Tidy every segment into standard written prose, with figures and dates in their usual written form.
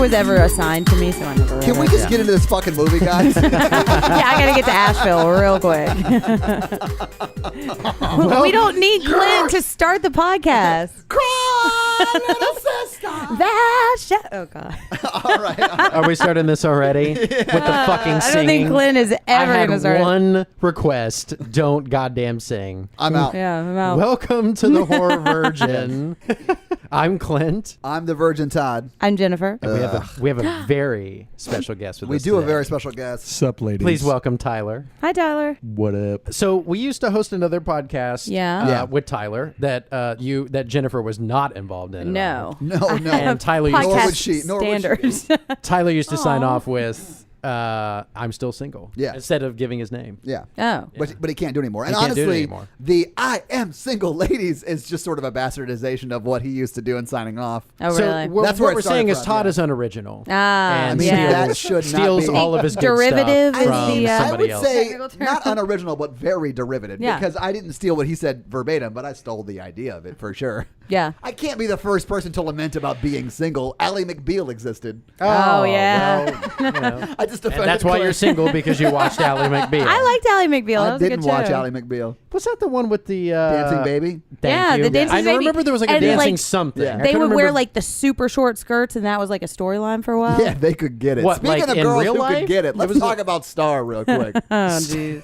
was ever assigned to me, so I never read Can we it. just get into this fucking movie, guys? Yeah, I gotta get to Asheville real quick. We don't need Clint to start the podcast. Cry, little sister. Oh God. All right. Are we starting this already with the fucking I singing? don't think Clint is ever I gonna had start. one request: don't goddamn sing. I'm out. Yeah, I'm out. Welcome to the Horror Virgin. I'm Clint. I'm the Virgin Todd. I'm Jennifer. And we have a very special guest with us. We do a today. very special guest. Sup, ladies? Please welcome Tyler. Hi, Tyler. What up? So we used to host another podcast, Yeah. with Tyler that Jennifer was not involved in. at all. No. No. And Tyler used, Nor would Podcast she. Nor would she. standards. Tyler used to sign off with "I'm still single." Yeah. Instead of giving his name. Yeah. Oh. But he can't do it anymore. And He can't do it honestly, anymore. the I am single ladies is just sort of a bastardization of what he used to do in signing off. Oh, So really? what, That's where what it we're started saying is from, Todd yeah. is unoriginal. Ah, and I mean, yeah. that should not steals be. all of his good Derivative stuff is from the, I somebody would else. say Technical term. not unoriginal, but very derivative. Yeah. Because I didn't steal what he said verbatim, but I stole the idea of it for sure. Yeah. I can't be the first person to lament about being single. Ally McBeal existed. Oh, yeah. Well, you know. I just And offended that's why Clint. you're single, because you watched Ally McBeal. I liked Ally McBeal. That I was a didn't good watch show. Ally McBeal. Was that the one with the Dancing Baby? Thank Yeah, you. the Dancing I Baby. remember there was like a And, dancing like, something. Yeah. I They couldn't would wear remember- like the super short skirts, and that was like a storyline for a while. Yeah, they could get it. What, Speaking like of in girls real who life? could get it, It let's was talk about Star real quick. Oh, jeez.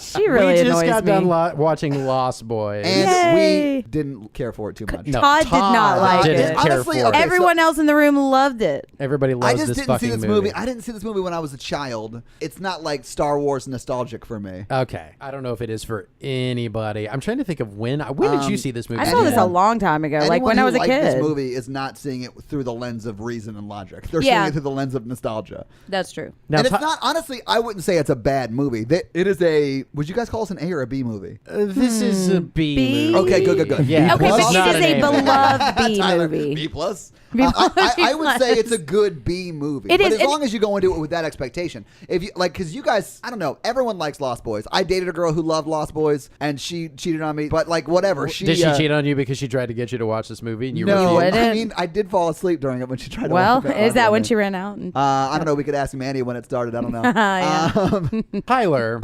She really we just annoys got me. done watching Lost Boys. And Yay. we didn't care for it too much. No, Todd did not like didn't it. care Honestly, for okay, it. Everyone else in the room loved it. Everybody loves I just this didn't fucking see this movie. I didn't see this movie when I was a child. It's not like Star Wars nostalgic for me. Okay, I don't know if it is for anybody. I'm trying to think of when did you see this movie? I saw this a long time ago, like Anyone when I was who a liked kid. This movie is not seeing it through the lens of reason and logic. They're Yeah. seeing it through the lens of nostalgia. That's true. Now, And it's not, honestly, I wouldn't say it's a bad movie. It is a, would you guys call this an A or a B movie? This is a B B? movie. Okay, good. Yeah. Okay, Plus, but not it is an a A movie. beloved B Tyler, movie. B plus. B I would plus. say it's a good B movie. It but is- as long as you go into it with that expectation. If you like, because you guys, I don't know, everyone likes Lost Boys. I dated a girl who loved Lost Boys, and she cheated on me. But like, whatever. Did she cheat on you because she tried to get you to watch this movie and you No, refused? wouldn't. I mean, I did fall asleep during it when she tried to Well, watch it. is that when she ran out? And, I don't know. We could ask Mandy when it started. I don't know. Yeah. Tyler,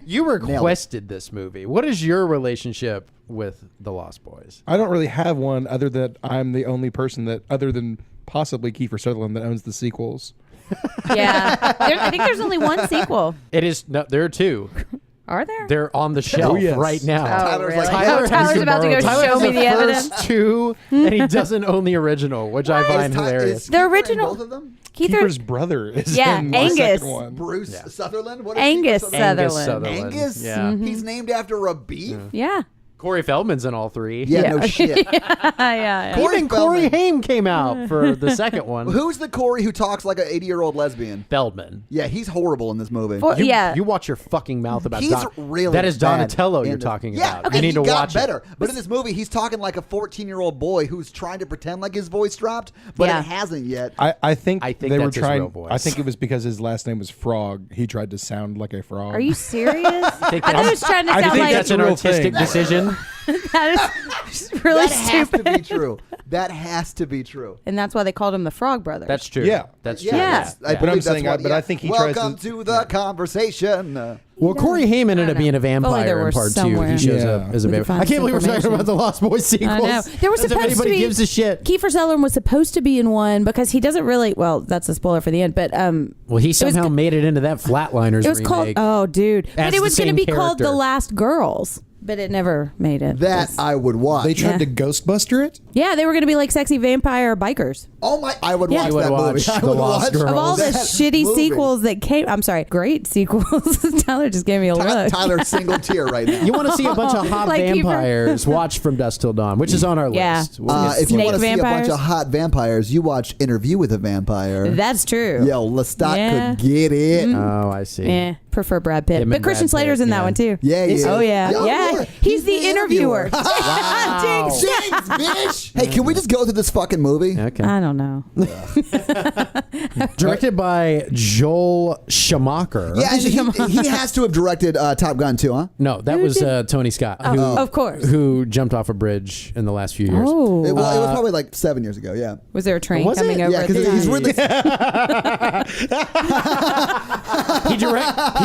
you requested this movie. What is your relationship with the Lost Boys? I don't really have one other than I'm the only person that, other than possibly Kiefer Sutherland, that owns the sequels. yeah. I think there's only one sequel. It is no, there are two. Are there? They're on the shelf yes. right now. Tyler's really? like, Tyler- Tyler's you about to can go borrow show Tyler me has the evidence. first two, and he doesn't own the original, which I find Is Ty- hilarious. is The Kiefer in original- both of them? Kiefer's brother is Yeah, in Angus. the second one. Bruce Yeah. Sutherland? What is Angus Kiefer Sutherland. Angus? Yeah. He's named after a beef? Yeah. Corey Feldman's in all three. Yeah, no shit. yeah. Corey Even Corey Feldman. Haim came out for the second one. Who's the Corey who talks like an 80-year-old lesbian? Feldman. Yeah, he's horrible in this movie. For- yeah. You watch your fucking mouth about He's Don. really That is bad Donatello in you're this- talking yeah, about. okay, You need he to got watch better. it. But in this movie, he's talking like a 14-year-old boy who's trying to pretend like his voice dropped, but Yeah. it hasn't yet. I think I think they were that's his trying. real voice. I think it was because his last name was Frog. He tried to sound like a frog. Are you serious? I think thought he was trying to I sound think like That's an a real artistic thing. decision. that is really that has stupid. to be true. That has to be true. And that's why they called him the Frog Brothers. That's true. Yeah. That's true. Yeah. I But I'm believe that's saying, what- but I think he tries Welcome to- to the conversation. Well, Corey Haim ended I up don't being a know. If only vampire there in were part somewhere. 2. He shows Yeah. up as a We could vampire. find I can't believe we're talking information. about the Lost Boys sequels. I know. There was As if supposed to anybody be. gives a shit. Kiefer Sutherland was supposed to be in one because he doesn't really. Well, that's a spoiler for the end. But Well, he somehow made it into that Flatliners it was called. remake. Oh, dude! As But the it was going to same be called character. The Last Girls. But it never made it. That I would watch. They tried Yeah. to Ghostbuster it. Yeah, they were going to be like sexy vampire bikers. Oh my! I would Yeah. watch You would that watch movie. I The would Lost watch Girls. Of all the that shitty movie. sequels that came, I'm sorry, great sequels. Tyler just gave me a look. Tyler's single tear right now. You want to see a bunch of hot Like Kiefer. vampires? Watch From Dusk Till Dawn, which is on our Yeah. list. We'll get- If you Snake want to see a bunch vampires? of hot vampires, you watch Interview with a Vampire. That's true. Yo, Lestat Yeah. could get it. Oh, I see. Yeah, prefer Brad Pitt, Him but and Christian Brad Slater's Pitt, in that yeah. one too. Yeah, he is. Oh yeah, Yeah, yeah. yeah. He's the interviewer. Wow. Jinx, bitch. Hey, can we just go through this fucking movie? Okay. I don't know. Directed by Joel Schumacher. Yeah, and he has to have directed Top Gun too, huh? No, that was Tony Scott, Of course. who jumped off a bridge in the last few years. Oh. It was probably like 7 years ago. Yeah. Was there a train Was coming it? over Yeah, at the because he's time? really. He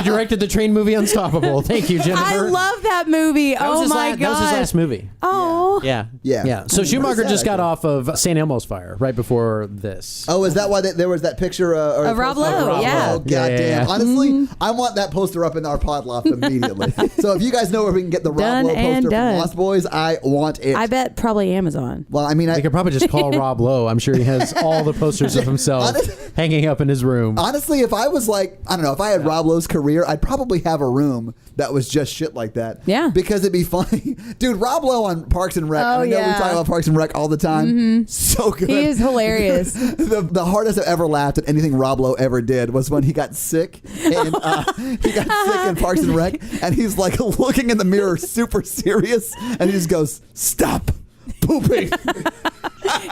directed the train movie Unstoppable. Thank you, Jennifer. I love that movie. That was Oh his my That god. was his last movie. Oh. Yeah. Yeah. So Schumacher sad, just got actually. off of St. Elmo's Fire right before this. Oh, is that why there was that picture or Of Rob Lowe, Rob yeah. Lowe? Goddamn. Yeah. Honestly, I want that poster up in our pod loft immediately. So if you guys know where we can get the Rob Done Lowe and poster done. from Lost Boys, I want it. I bet probably Amazon. Well, I mean, They could probably just call Rob Lowe. I'm sure he has all the posters of himself hanging up in his room. honestly, if I was like, I don't know, if I had Rob Lowe's career, I'd probably have a room that was just shit like that. Yeah. Because it'd be funny. Dude, Rob Lowe on Parks and Rec. Oh, I know we yeah. talk about Parks and Rec all the time. So good. He is hilarious. The hardest I've ever laughed at anything Rob Lowe ever did was when he got sick and he got sick in Parks and Rec, and he's like looking in the mirror super serious, and he just goes, "Stop pooping."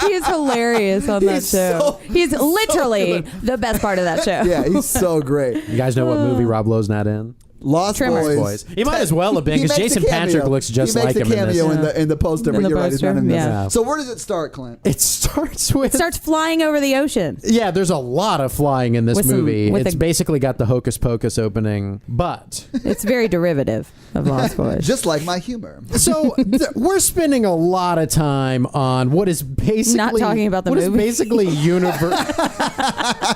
He is hilarious on that He's show. so- He's so literally good. the best part of that show. Yeah, he's so great. You guys know what movie Rob Lowe's not in? Lost Tremors. Boys. He might as well have been, He because makes a Jason Patrick cameo. looks just like him He makes a cameo in this. in the poster, In but the you're right, he's not poster, in this. yeah. So where does it start, Clint? It starts with... Starts flying over the ocean. Yeah, there's a lot of flying in this With some- movie. with It's a- basically got the Hocus Pocus opening, but... It's very derivative of Lost Boys. Just like my humor. So we're spending a lot of time on what is basically... Not talking about the what is movie. basically universal...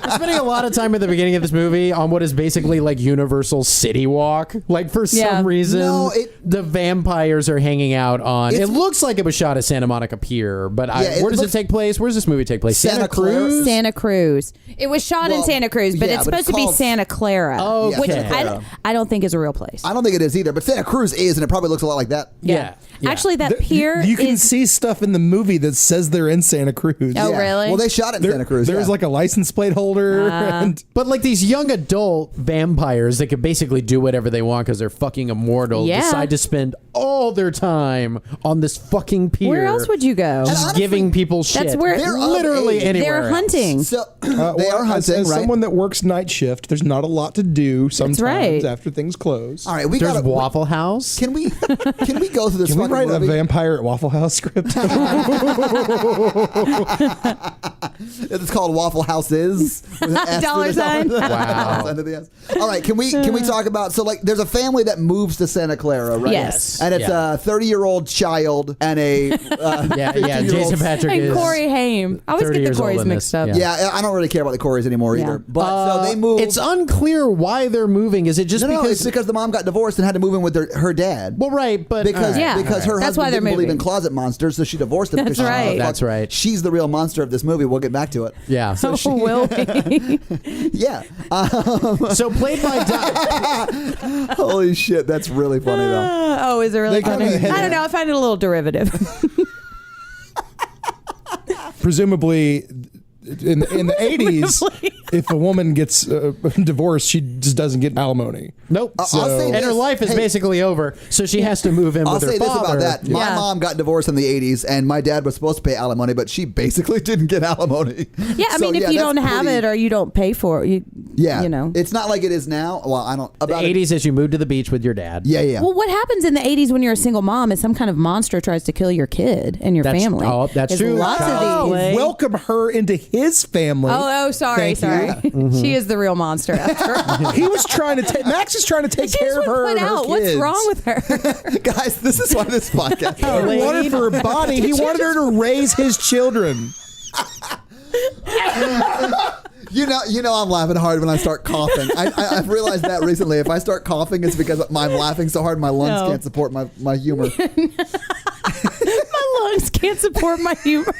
We're spending a lot of time at the beginning of this movie on what is basically like Universal City Walk. Like, for Yeah. some reason, No, the vampires are hanging out on... It It's- looks like it was shot at Santa Monica Pier, but Yeah, where does it looks- take place? Where does this movie take place? Santa Clara? Cruz? Santa Cruz. It was shot in Well, Santa Cruz, but yeah, it's but supposed it's to be called- Santa Clara, Okay. which Clara. I don't think is a real place. I don't think it is either, but Santa Cruz is, and it probably looks a lot like that. Yeah. Yeah. Actually, that There- pier you can is. see stuff in the movie that says they're in Santa Cruz. Oh, Yeah. really? Well, they shot it in Santa Cruz. There's yeah. like a license plate holder. And But like these young adult vampires that could basically do whatever they want because they're fucking immortal Yeah. decide to spend all their time on this fucking pier. Where else would you go? Just honestly, giving people shit. That's where They're of literally age. anywhere they're else. hunting. So they well, are hunting, as right? someone that works night shift, there's not a lot to do sometimes right. after things close. All right, we There's got Waffle House. Can we go through this Can we fucking write a movie? vampire at Waffle House script? It's called Waffle Houses. With an S Dollar to the top. sign. Wow. Sign to the S. All right, can we talk about there's a family that moves to Santa Clara, right? Yes. And it's Yeah. a 30-year-old child and a Yeah, 15-year-old. Jason Patrick And is Corey Haim. I always 30 get the years old Corys in mixed this, up. yeah. Yeah, I don't really care about the Corys anymore Yeah. either. But so they move. It's unclear why they're moving. Is it just no, because? it's because the mom got divorced and had to move in with her dad. Well, right, but Because Yeah. because her That's why husband they're didn't believe in moving. closet monsters, so she divorced him. That's because she right. thought, fuck, That's right. She's the real monster of this movie. We'll get back to it. yeah. So, Oh, will we? Yeah. so played by Holy shit, that's really funny though. Oh, is it really They kinda funny? hit I don't it. know. I find it a little derivative. Presumably, in the 80s, if a woman gets divorced, she just doesn't get alimony. Nope. I'll say And her this. life is Hey. basically over, so she has to move in I'll with her say this father. about that. My Yeah. mom got divorced in the 80s, and my dad was supposed to pay alimony, but she basically didn't get alimony. Yeah, I mean, if you that's don't have pretty- it or you don't pay for it, yeah, you know. it's not like it is now. Well, I don't The about it. 80s is you move to the beach with your dad. Yeah. Well, what happens in the 80s when you're a single mom is some kind of monster tries to kill your kid and your That's- family. oh, that's There's true. Lots Child of these. Welcome her into his family. Oh, sorry, Thank you. sorry. She is the real monster. After all. He was trying to take. Max is trying to take She care just of her went and her out. What's kids. wrong with her? Guys, this is why this podcast. He wanted for her body. He wanted her to raise his children. You know, I'm laughing hard when I start coughing. I've realized that recently. If I start coughing, it's because I'm laughing so hard my lungs No. can't support my humor. My lungs can't support my humor.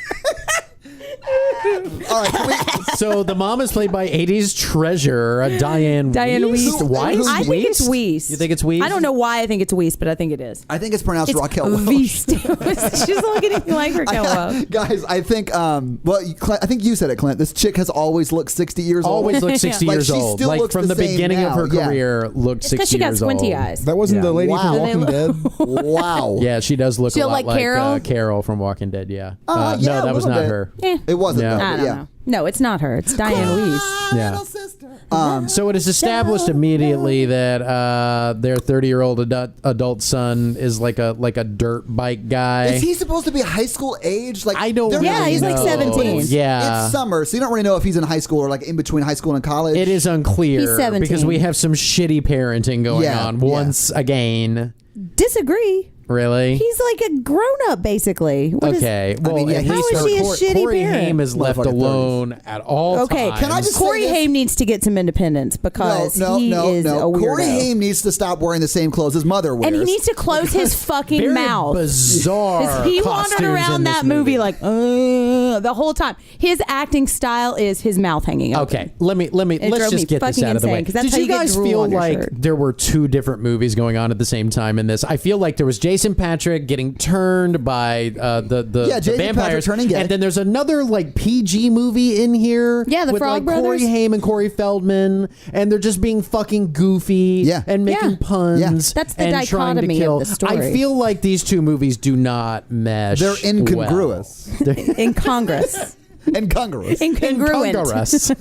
All right. So the mom is played by 80s treasure Diane Diane Wiest. Weiss? I think it's Weiss. You think it's Weiss? I don't know why I think it's Weiss, but I think it is. I think it's pronounced It's Raquel Welch. Wiest. She doesn't look anything like Raquel Welch. Guys, I think, I think you said it, Clint. This chick has always looked 60 years old. Always looked 60 Like, years she old. still Like looks from the the same beginning of now. her Yeah. career, looked It's 60 because she got years squinty old. eyes. That wasn't the lady Wow. from Walking Dead. Wow. Yeah, she does look She a lot like like Carol? Carol from Walking Dead. Yeah. Yeah, No, that was a not little bit. her. Eh, It wasn't. Yeah. though, I but don't yeah. know. No, it's not her. It's Diane Wiest. Yeah. Sister. So it is established immediately that their 30-year-old adult son is like a dirt bike guy. Is he supposed to be high school age? Like I don't they're really Yeah, he's like know. 17. Yeah. It's summer, so you don't really know if he's in high school or like in between high school and college. It is unclear He's 17. because we have some shitty parenting going Yeah, on yeah. once again. Disagree. Really? He's like a grown-up, basically. What is- Okay. Well, mean, yeah, at how least is she a shitty Corey parent? Haim is left Motherfucking 30s. alone at all Okay, times. Can I just Corey say this? Haim needs to get some independence because he is a weirdo. Corey Haim needs to stop wearing the same clothes his mother wears. And he needs to close his fucking Very mouth. bizarre. 'Cause he wandered costumes around in this that movie like the whole time. His acting style is his mouth hanging open. Okay, let me It let's drove just me get this fucking out of the way. insane, 'cause that's Did how you you get guys drool feel on your like shirt. there were two different movies going on at the same time in this? I feel like there was Jason Patrick getting turned by the Jason Patrick vampires, turning gay. and then there's another like PG movie in here. Yeah, the with Frog like Corey Brothers. Haim and Corey Feldman, and they're just being fucking goofy Yeah. and making Yeah. puns. Yeah. That's the and trying to dichotomy of kill. the story. I feel like these two movies do not mesh. They're incongruous. Well. In Congress. Incongruous. Incongruent. Incongruous.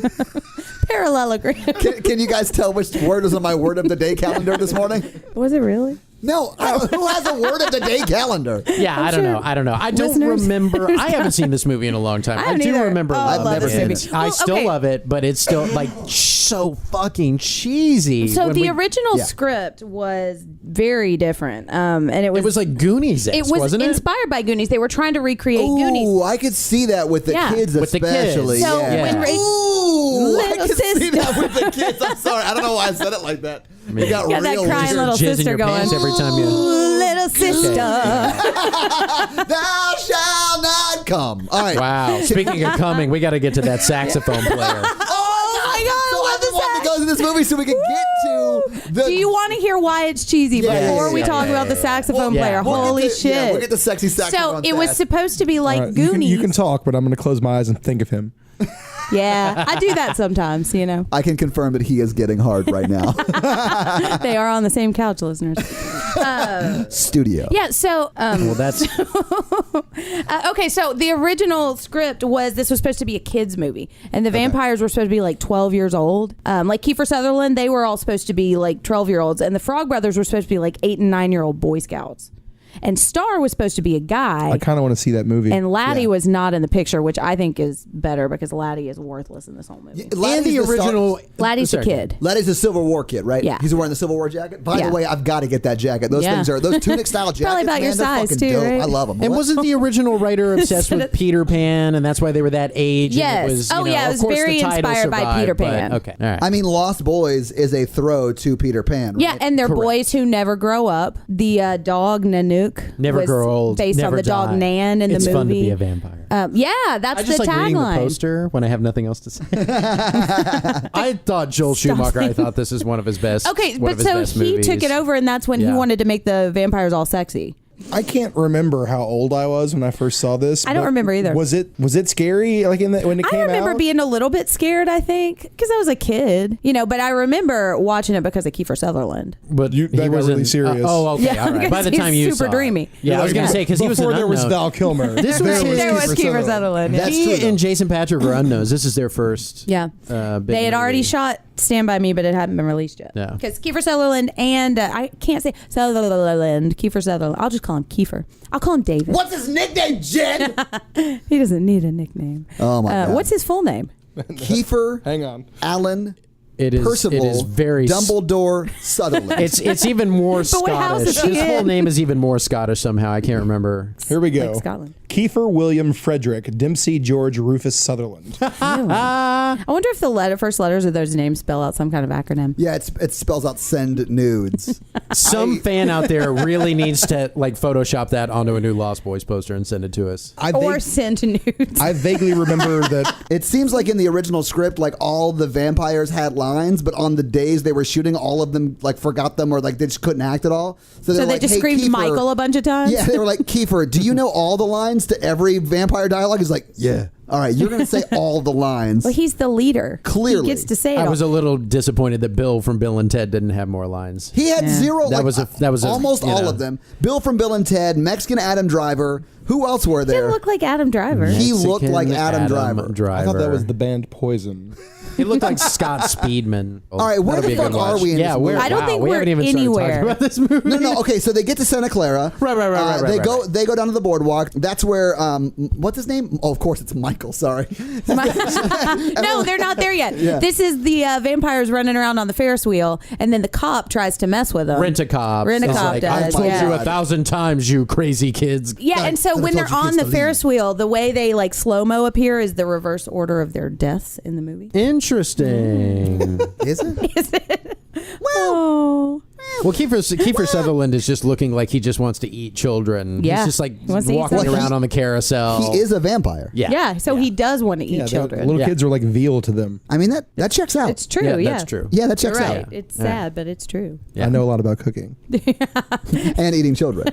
Parallelogram. Can you guys tell which word was on my word of the day calendar this morning? Was it really? No. Who has a word of the day calendar? Yeah, I don't know. I don't know. I don't listeners- remember. I haven't seen this movie in a long time. I I haven't do either. remember. Oh, I loving love this it. movie. I Well, still okay. love it, but it's still like so fucking cheesy. So when the we- original Yeah. script was very different, and it was It was like Goonies. it was wasn't it? inspired by Goonies. They were trying to recreate Goonies. Ooh, I could see that with the Yeah. kids With the kids. especially. So yeah. when Ray- Ooh, I Little could see sister. that with the kids. I'm sorry. I don't know why I said it like that. It got Got that real crying weird. little Jizz in sister your going. pants every time you. Ooh, little sister. Thou shalt not come. All right. Wow. Speaking of coming, we got to get to that saxophone player. Oh my God! So I I've love been the wanting to sax. go to this movie so we can get to the. Do you want to hear why it's cheesy Yeah, before we yeah, talk yeah, about the yeah. saxophone Well, player? yeah. Holy We'll shit! get the sexy saxophone. So it was fast. supposed to be like All right, Goonies. You can talk, but I'm going to close my eyes and think of him. Yeah, I do that sometimes. You know, I can confirm that he is getting hard right now. they are on the same couch, listeners. Studio. Yeah. So, Well, that's okay. So the original script was this was supposed to be a kids movie, and the vampires were supposed to be like 12 years old. Like Kiefer Sutherland, they were all supposed to be like 12-year-olds, and the Frog Brothers were supposed to be like 8 and 9-year-old Boy Scouts. And Star was supposed to be a guy. I kind of want to see that movie. And Laddie Yeah. was not in the picture, which I think is better because Laddie is worthless in this whole movie. and Laddie's the original. Laddie's a Sorry. kid. Laddie's a Civil War kid, right? Yeah. He's wearing the Civil War jacket. By Yeah. the way, I've got to get that jacket. Those Yeah. things are those tunic style jackets. Probably about man, your they're size, fucking too, dope. right? I love them. And wasn't the original writer obsessed with Peter Pan, and that's why they were that age? Yes. And it was, Oh, you know, yeah, it of was course very the title inspired by survived, Peter but- Pan. Okay, all right. I mean, Lost Boys is a throw to Peter Pan. Right? Yeah, and they're Correct. boys who never grow up. The dog Nanook Never was grow old. based never on the dog die. Nan in it's the movie. fun to be a vampire. Yeah, that's I just the like reading the tagline. poster when I have nothing else to say. I thought Joel Schumacher. I thought this is one of his best. Okay, one but of his so best he movies. took it over, and that's when he Yeah. wanted to make the vampires all sexy. I can't remember how old I was when I first saw this. I don't but remember either. Was it scary? Like when it I came remember out? being a little bit scared, I think, because I was a kid, you know. But I remember watching it because of Kiefer Sutherland. But You- that he got was really serious. oh, okay. Yeah, all right. By the because time he's you super saw dreamy. it. Yeah, I was going to say because he was before an there was unknown. Val Kilmer. This was There was Kiefer Sutherland. Yeah. That's He true, though. and Jason Patrick were unknowns. This is their first. Yeah. Big They had already movie. shot Stand By Me, but it hadn't been released yet. Yeah. Because Kiefer Sutherland and I can't say Sutherland, Kiefer Sutherland. I'll just call him Kiefer. I'll call him David. What's his nickname, Jen? He doesn't need a nickname. Oh, my God. What's his full name? Kiefer Hang on. Allen It is. Percival It is very. Dumbledore Sutherland. It's even more But what house Scottish. is he His in? full name is even more Scottish somehow. I can't remember. Here we go. Like Scotland. Kiefer William Frederick Dempsey George Rufus Sutherland. I wonder if the first letters of those names spell out some kind of acronym. Yeah, it spells out send nudes. Some fan out there really needs to like Photoshop that onto a new Lost Boys poster and send it to us. Or send nudes. I vaguely remember that. It seems like in the original script, like all the vampires had lines, but on the days they were shooting, all of them like forgot them or like they just couldn't act at all. So they like, just hey, screamed Kiefer. Michael a bunch of times? Yeah, they were like, Kiefer, do you know all the lines to every vampire dialogue? He's like, yeah. All right, you're going to say all the lines. Well, he's the leader. Clearly. He gets to say it. I was a little disappointed that Bill from Bill and Ted didn't have more lines. He had zero. That was almost all of them. Bill from Bill and Ted, Mexican Adam Driver. Who else were He there? didn't look like Adam Driver. He looked like Mexican Adam Driver. I thought that was the band Poison. He looked like Scott Speedman. All right, where That'll the be a fuck good are watch. we in Yeah, this movie? I don't think we we're haven't even started anywhere. talking about this movie. No. Okay, so they get to Santa Clara. Right. They go down to the boardwalk. That's where what's his name? Oh, of course, it's Michael. Sorry. No, they're not there yet. Yeah. This is the vampires running around on the Ferris wheel, and then the cop tries to mess with them. Rent-a-cop. Rent-a-cop Like, does, I've told yeah. you 1,000 times, you crazy kids. Yeah, and so I when told they're you on kids the to Ferris wheel, the way they like slow-mo appear is the reverse order of their deaths in the movie. Interesting. Is it? Is it? Well, Well, Kiefer Sutherland is just looking like he just wants to eat children. Yeah. He's just like He wants to eat walking something. around on the carousel. He is a vampire. Yeah. so he does want to eat Yeah, children. little Yeah. kids are like veal to them. I mean that checks out. It's true. Yeah, Yeah, that's true. Yeah, that checks You're right. out. It's sad, but it's true. Yeah. I know a lot about cooking. And eating children.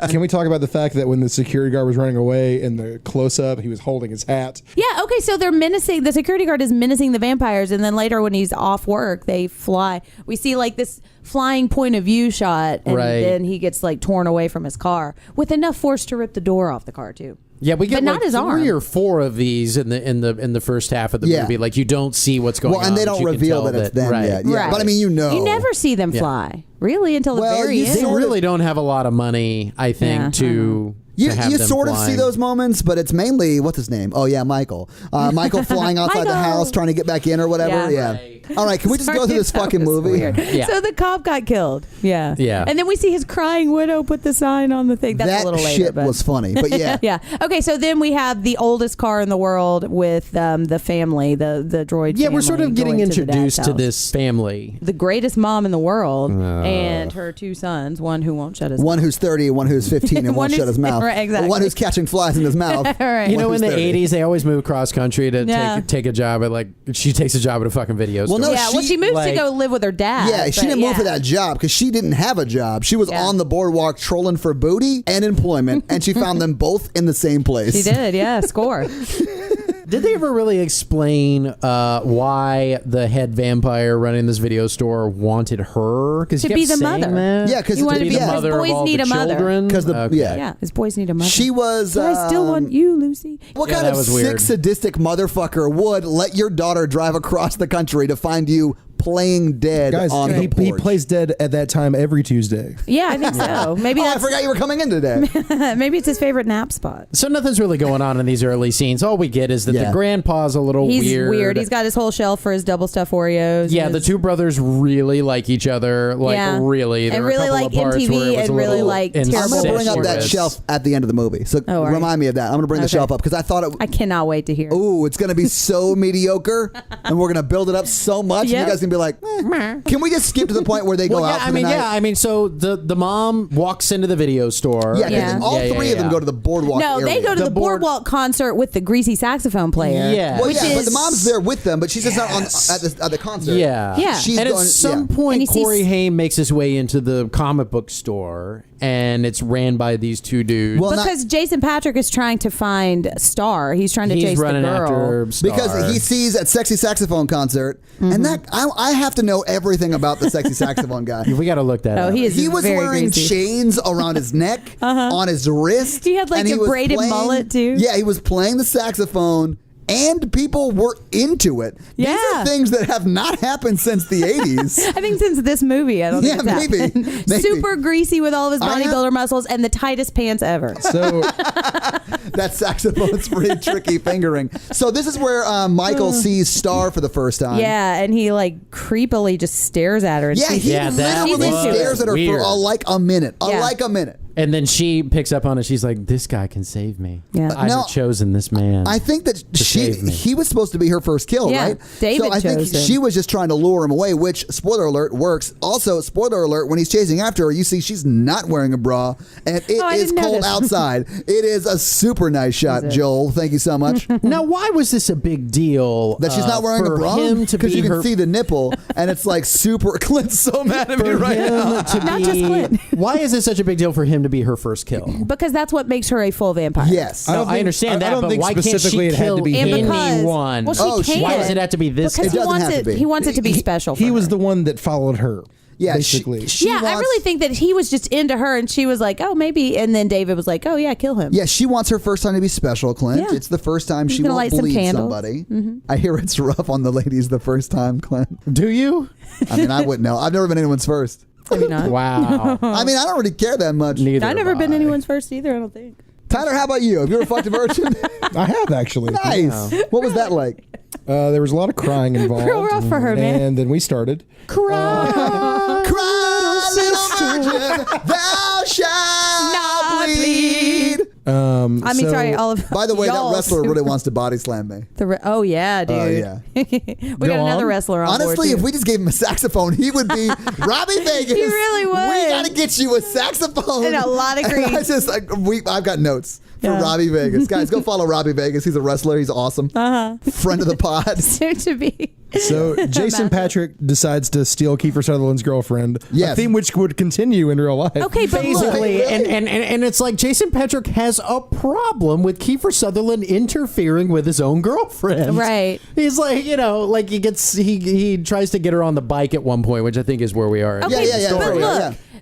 Can we talk about the fact that when the security guard was running away in the close-up, he was holding his hat? Yeah, okay, so they're menacing, the security guard is menacing the vampires, and then later when he's off work, they fly. We see like this flying point of view shot, and Right. then he gets like torn away from his car with enough force to rip the door off the car too. Yeah, we get But not like his 3 arm. or 4 of these in the first half of the Yeah. movie. Like you don't see what's going on. Well, and they but don't you can reveal tell that it's them right. yet. Yeah, Right. but I mean, you know. You never see them fly, really, until Well, the very you end. They sort of- really don't have a lot of money, I think, Yeah, to You have them sort of flying. see those moments, but it's mainly what's his name? Oh yeah, Michael. Michael flying outside the Michael. house trying to get back in or whatever. Yeah. Yeah. All right, can we just go through this Sorry, fucking that was movie? weird. Yeah. So the cop got killed. Yeah. Yeah. And then we see his crying widow put the sign on the thing. That's That a little later. shit but. was funny, but yeah. Yeah. Okay. So then we have the oldest car in the world with the family, the droid. Yeah, we're sort family of getting going to the introduced dad's to house. this family. The greatest mom in the world and her 2 sons. One who won't shut his One who's 30, one who's 15, and One won't shut who's- his mouth. right, exactly. One who's catching flies in his mouth. Right. You know, One in the who's 30. 80s, they always move cross country to Yeah. take a job at she takes a job at a fucking video store. Well, no, Yeah. Well, she moved to like- go live with her dad. Yeah, she but didn't move yeah. for that job because she didn't have a job. She was Yeah. on the boardwalk trolling for booty and employment, and she found them both in the same place. She did. Yeah. Score. Did they ever really explain why the head vampire running this video store wanted her? Because To be the mother. Yeah, 'cause You want to to be be the the mother boys of all need the a mother. children. 'Cause the- Okay. yeah. Yeah. His boys need a mother. She was. But I still want you, Lucy. What Yeah, kind that of was sick, weird. sadistic motherfucker would let your daughter drive across the country to find you playing dead Guys, on the he porch? plays dead at that time every Tuesday. Yeah, I think so. Maybe Oh, I that's forgot you were coming in today. maybe it's his favorite nap spot. So nothing's really going on in these early scenes. All we get is that Yeah. the grandpa's a little He's weird. weird. He's got his whole shelf for his double stuffed Oreos. Yeah, and the his- 2 brothers really like each other. Like, Yeah. really. There And were a really couple like of parts MTV where it was and a really little like I'm terrible going to bring up that incestuous. shelf at the end of the movie. So Oh, all right. remind me of that. I'm going to bring the Okay. shelf up because I thought it. I cannot wait to hear. Ooh, it's going to be so mediocre, and we're going to build it up so much, and Yep. you guys can be like, can we just skip to the point where they go Well, out yeah, for the night? I mean, so the mom walks into the video store. Yeah, 'cause Yeah. all Yeah, three yeah, of them yeah. go to the boardwalk No, area. they go to The the board- boardwalk concert with the greasy saxophone player. Yeah. Well, which yeah, but is the mom's there with them, but she's just not on at the concert. Yeah. Yeah. She's and going, at some yeah. And point, he sees- Corey Haim makes his way into the comic book store, and it's ran by these 2 dudes. Well, not- Because Jason Patrick is trying to find Star. He's trying to he's chase the running girl. after Star. Because he sees at Sexy Saxophone concert, and that I have to know everything about the Sexy Saxophone guy. We got to look that Oh, up. he is He was very wearing greasy. chains around his neck, on his wrist. He had, like, and a was braided mullet, too. Yeah, he was playing the saxophone, and people were into it. These Yeah. are things that have not happened since the 80s. I think since this movie, I don't think Yeah, it's maybe. happened. Maybe. Super greasy with all of his I have- bodybuilder muscles and the tightest pants ever. So That saxophone's pretty tricky fingering. So this is where Michael sees Star for the first time. Yeah, and he like creepily just stares at her. And Yeah, she's- he Yeah, that literally was stares at her weird. for like a minute. Yeah. Like a minute. And then she picks up on it. She's like, "This guy can save me. Yeah. I've chosen this man." I think that save me. he was supposed to be her first kill, Yeah, right? David so I think chose him. she was just trying to lure him away, which, spoiler alert, works. Also, spoiler alert, when he's chasing after her, you see she's not wearing a bra, and it I is didn't cold notice. outside. It is a super nice shot, Joel. Thank you so much. Now, why was this a big deal? That she's not wearing a for bra? him to Because be you can her, see the nipple, and it's like super... Clint's so mad at me for right now. him to Not be. just Clint. Why is it such a big deal for him to be her first kill? Because that's what makes her a full vampire. Yes. No, I understand that, but why can't she kill And anyone? because, well, she can. Why does it have to be this Because guy? It doesn't have to be. he wants it to be special. He for was her. the one that followed her. Yeah, basically. she I wants- really think that he was just into her, and she was like, "Oh, maybe." And then David was like, "Oh, yeah, kill him." Yeah, she wants her first time to be special, Clint. Yeah. It's the first time He's she gonna won't light some bleed candles. somebody. I hear it's rough on the ladies the first time, Clint. Do you? I mean, I wouldn't know. I've never been anyone's first. Maybe not. Wow. I mean, I don't really care that much. Neither. I've never have been I. anyone's first either. I don't think. Tyler, how about you? Have you ever fucked a virgin? I have actually. Nice. What was that like? There was a lot of crying involved. Real rough for her, man. And then we started. Cry. Cry, little virgin, thou shalt not bleed. I mean, so- sorry, all of. By the way, that y'all. wrestler really wants to body slam me. Oh yeah, dude. Oh, yeah. We got another wrestler on Honestly, board. if we just gave him a saxophone, he would be Robbie Vegas. He really would. We got to get you a saxophone. And a lot of And grease. I just, I've got notes for Yeah. Robbie Vegas. Guys, go follow Robbie Vegas. He's a wrestler. He's awesome. Friend of the pod. soon to be. So Jason Imagine. Patrick decides to steal Kiefer Sutherland's girlfriend. Yes. A theme which would continue in real life. Okay, but look, Basically, and it's like Jason Patrick has a problem with Kiefer Sutherland interfering with his own girlfriend. Right. He's like, like he tries to get her on the bike at one point, which I think is where we are. Okay, Yeah. but There we go,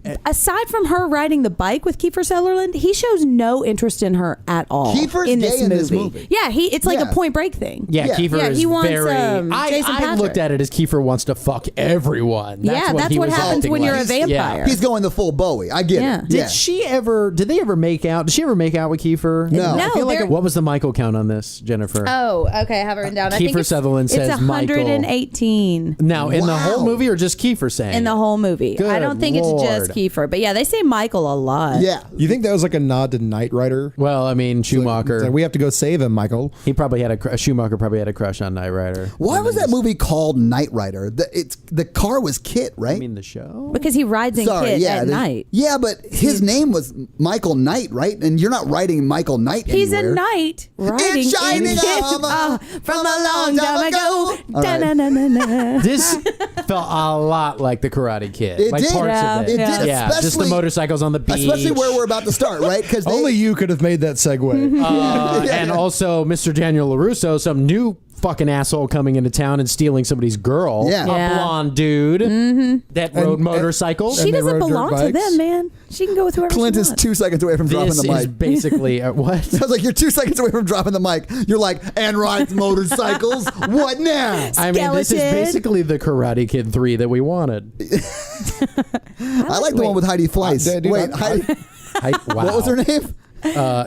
look, aside from her riding the bike with Kiefer Sutherland, he shows no interest in her at all. Kiefer's in gay this in movie. this movie. Yeah, it's like Yeah. a Point Break thing. Yeah, Yeah. Kiefer Yeah, is he wants, very. Jason I Patrick. looked at it as Kiefer wants to fuck everyone. Yeah, that's he what was happens acting when you're like. a vampire. He's going the full Bowie. I get Yeah. it. Did they ever make out? Did she ever make out with Kiefer? No. I feel like they're- what was the Michael count on this, Jennifer? Oh, okay, I have it written down. I think Kiefer Sutherland says it's Michael. 118 Now, in the whole Wow. movie or just Kiefer saying? in the whole movie. I Good don't think it's just Lord. Kiefer, but yeah, they say Michael a lot. Yeah. You think that was like a nod to Knight Rider? Well, I mean, Schumacher. It's like, we have to go save him, Michael. He probably had Schumacher probably had a crush on Knight Rider. Why was that movie called Knight Rider? The car was Kit, right? I mean, the show. Because he rides in Sorry, Kit yeah, at night. Yeah, but his name was Michael Knight, right? And you're not writing Michael Knight He's anywhere. a knight riding It's shining in Kit armor from a long time ago. All right. Da-na-na-na-na. This felt a lot like the Karate Kid. It like did. parts Yeah. of it. It did, Yeah, just the especially- motorcycles on the beach. Especially where we're about to start, right? Because Only you could have made that segue. And also Mr. Daniel LaRusso, some new fucking asshole coming into town and stealing somebody's girl. Yeah. A Yeah. blonde dude that rode motorcycles. She And they doesn't rode dirt belong to bikes. them, man. She can go with whoever Clint she is wants. 2 seconds away from dropping This the is mic. basically what? I was like, you're 2 seconds away from dropping the mic. You're like, and rides motorcycles. What now? I mean, this is Skeleton. basically the Karate Kid 3 that we wanted. I like the one with Heidi Fleiss. dude, Wait, I- Heidi, Wow. what was her name?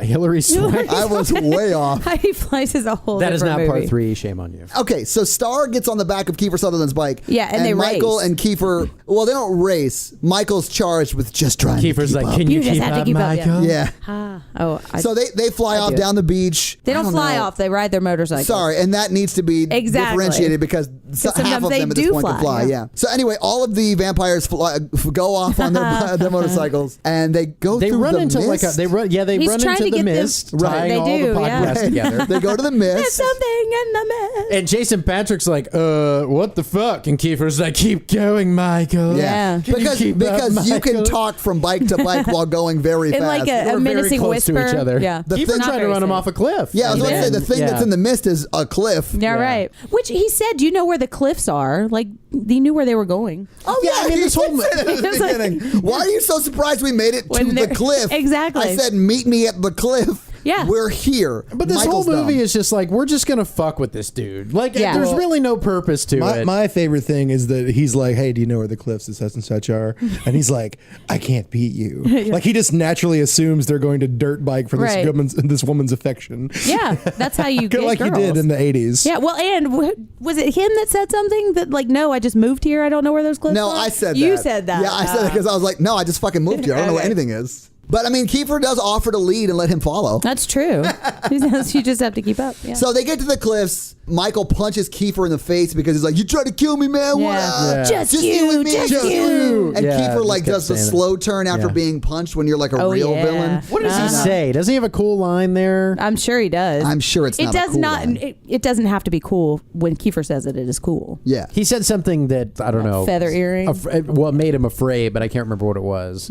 Hillary Swank. I was way off. Heidi Fleiss is a whole That is not different part movie. 3. Shame on you. Okay, so Star gets on the back of Kiefer Sutherland's bike. Yeah, and they Michael race. and Kiefer, well, they don't race. Michael's charged with just trying Kiefer's to keep like, up. can you You just keep have to up, keep up, yeah. Michael? Yeah. So they fly off do it. down the beach. They I don't fly know. off. They ride their motorcycles. Sorry, and that needs to be Exactly. differentiated because half sometimes of they them at this do point can fly, fly. yeah. Yeah. So anyway, all of the vampires go off on their motorcycles, and they go They through run the into mist. like a they run He's run trying into to the get them- mist, Right. tying They all do, the yeah. podcasts together. They go to the There's mist. something in the mist. And Jason Patrick's like, what the fuck? And Kiefer's like, keep going, Michael. Yeah. Can you keep up, Because you can Michael? talk from bike to bike while going very In fast. like They a were very menacing close whisper. to each other. Yeah. The Kiefer thing- tried to run him off a cliff. Yeah, I was He going to say did. the thing that's in the mist is a cliff. Yeah, Yeah. right. Which he said, do you know where the cliffs are? Like, he knew where they were going. Oh Yeah, yeah, I mean, this whole- he said it at the It's like- beginning. Why are you so surprised we made it to When the they're- cliff? Exactly. I said, meet me at the cliff. Yeah. We're here. But this Michael's whole movie dumb. is just like, we're just going to fuck with this dude. Like, Yeah. there's Well, really no purpose to it. My favorite thing is that he's like, hey, do you know where the cliffs of such and such are? And he's like, I can't beat you. Like, he just naturally assumes they're going to dirt bike for Right. this woman's affection. Yeah, that's how you get Like girls. he did in the 80s. Yeah, well, and was it him that said something that like, no, I just moved here. I don't know where those cliffs No, are? I said that. You said that. Yeah, I said it because I was like, no, I just fucking moved here. I don't know where Okay. anything is. But I mean, Kiefer does offer to lead and let him follow. That's true. You just have to keep up. Yeah. So they get to the cliffs. Michael punches Kiefer in the face because he's like, "You tried to kill me, man. What up? Yeah. Just get with you, me, just you." And Yeah, Kiefer like just kept does the saying it. slow turn after Yeah. being punched when you're like a Oh, real yeah. villain. What does he say? Doesn't he have a cool line there? I'm sure he does. I'm sure it's it not a does cool not. line. It doesn't have to be cool. When Kiefer says it, it is cool. Yeah. He said something that, I don't know. Feather earring. Well, it made him afraid, but I can't remember what it was.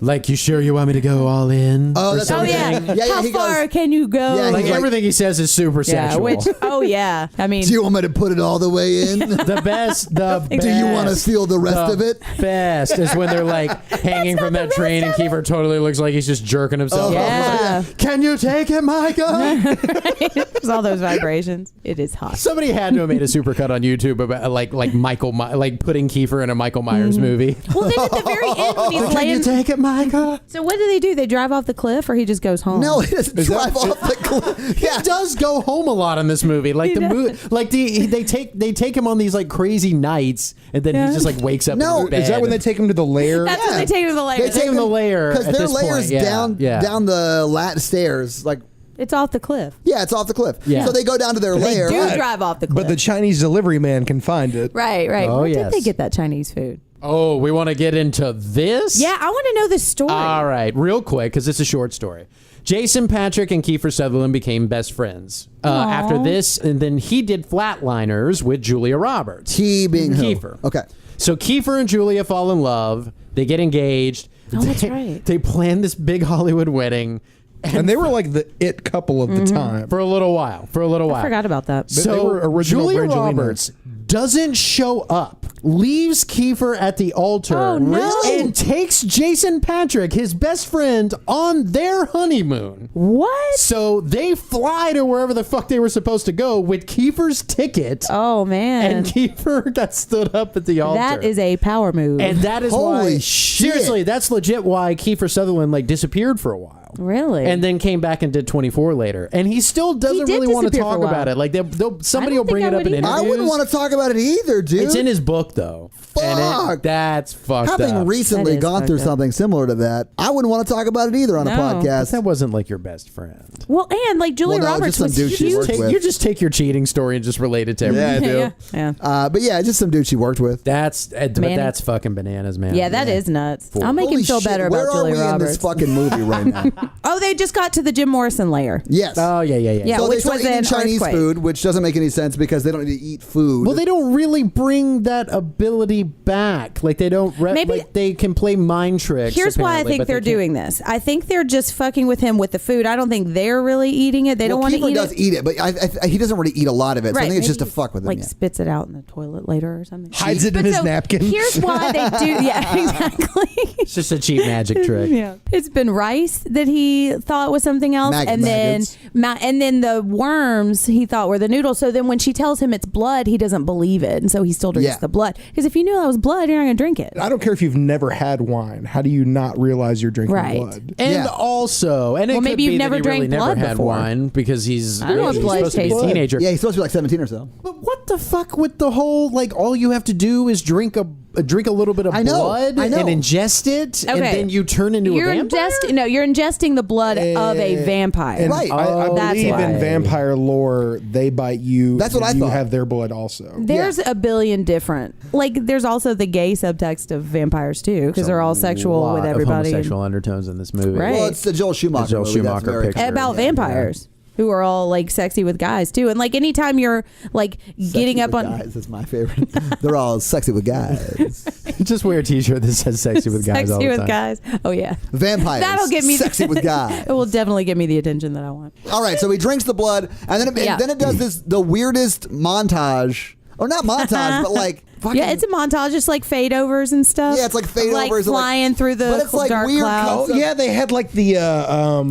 Like, you sure you want me to go all in? Oh, or that's Oh something? yeah. Yeah, How he far goes- can you go? Yeah, Like, he's like- everything he says is super yeah. sexual. Which? Oh yeah. I mean, Do you want me to put it all the way in? The best. Do you want to feel the rest of it? Best is when they're like hanging from that train and Kiefer totally looks like he's just jerking himself. Yeah. off. Can you take it, Michael? there's all those vibrations. It is hot. Somebody had to have made a supercut on YouTube about like like putting Kiefer in a Michael Myers movie. Well, then at the very end when he's Can you laying. take it, Michael? So what do they do? They drive off the cliff, or he just goes home? No, he doesn't drive off the cliff. Yeah. He does go home a lot in this movie. Like they take him on these like crazy nights, and then he just like wakes up. No, in his bed. Is that when they take him to the lair? That's when they take him to the lair. They take him to the lair because at their this lair's point, yeah. down the stairs. Like, It's off the cliff. yeah, it's off the cliff. Yeah. So they go down to their lair. Do drive off the cliff. But the Chinese delivery man can find it. right. Oh, Where did yes. they get that Chinese food? Oh, we want to get into this? Yeah, I want to know the story. All right, real quick, because it's a short story. Jason Patrick and Kiefer Sutherland became best friends. After this, and then he did Flatliners with Julia Roberts. He being who? Kiefer. Okay. So Kiefer and Julia fall in love. They get engaged. Oh, that's right. They plan this big Hollywood wedding. And they were like the it couple of the time. For a little while. I forgot about that. They So were original Julia Brangelinos. Roberts doesn't show up, leaves Kiefer at the altar, Oh, no. and takes Jason Patrick, his best friend, on their honeymoon. What? So they fly to wherever the fuck they were supposed to go with Kiefer's ticket, Oh man, and Kiefer got stood up at the altar. that is a power move. and that is Holy why. shit. Seriously, that's legit why Kiefer Sutherland like disappeared for a while. Really? And then came back and did 24 later. And he still doesn't did really want to disappear for talk a while. about it. Like somebody I will don't bring think it I up in would either. I interviews. wouldn't want to talk about it either, dude. It's in his book though. And Fuck. that's fucked Having up. recently That is gone through fucked up. something similar to that, I wouldn't want to talk about it either on a No. podcast. That wasn't like your best friend. well, and like Julia Well, no, Roberts just some was dude she huge. worked with. You just take your cheating story and just relate it to everything. Yeah, I do. yeah. But yeah, just some dude she worked with. But Manny. that's fucking bananas, man. Yeah, that is nuts. I'll make Holy him feel shit, better where about Julia are we Roberts. in this fucking movie right now? Oh, they just got to the Jim Morrison lair. Yes. Oh yeah. Yeah, so they which start was eating an Chinese earthquake. food, which doesn't make any sense because they don't need to eat food. Well, they don't really bring that ability back. Like they don't. Maybe- like they can play mind tricks. Here's why I apparently, think but they they're can't- doing this. I think they're just fucking with him with the food. I don't think they're really eating it. They don't want to Kiefer eat does it. eat it, but he doesn't really eat a lot of it. So I think it's just to maybe fuck with him. Like yeah. spits it out in the toilet later or something. Hides it in But his so napkin. Here's why they do. Yeah, exactly. It's just a cheap magic trick. Yeah. It's been rice that he thought was something else, and Maggots. then the worms he thought were the noodles. So then when she tells him it's blood, he doesn't believe it, and so he still drinks Yeah. the blood. Because if you knew that was blood, you're not gonna drink it. I don't care if you've never had wine. How do you not realize you're drinking Right. blood? And Yeah. also, and it Well, could maybe be you've that never he really drank never blood had before. wine because he's I don't know what he's blood supposed to be a tastes like. teenager. Yeah, he's supposed to be like 17 or so. But what the fuck with the whole like all you have to do is drink a little bit of I know, blood I know. and ingest it, and Okay. then you turn into You're a vampire. you're ingesting the blood of a vampire. And Right. I That's believe why. in vampire lore, they bite you. That's what and I you thought. have their blood also. There's a billion different. Like, there's also the gay subtext of vampires too, because they're all sexual Lot with of everybody. homosexual undertones in this movie. Right. Well, it's the Joel Schumacher. The Joel movie. That's Schumacher very picture. About yeah. vampires who are all like sexy with guys too, and like anytime you're like getting Sexy up with on guys is my favorite. They're all sexy with guys. Just wear a T-shirt that says "sexy with guys" all sexy the with time. guys. Oh yeah, Vampires. that'll get me sexy with guys. It will definitely give me the attention that I want. All right, so he drinks the blood, and then it does the weirdest montage, or not montage, but like fucking, Yeah, it's a montage, just like fade overs and stuff. Yeah, it's like fade like overs, like- flying through the but it's like dark weird clouds. Oh yeah, they had like the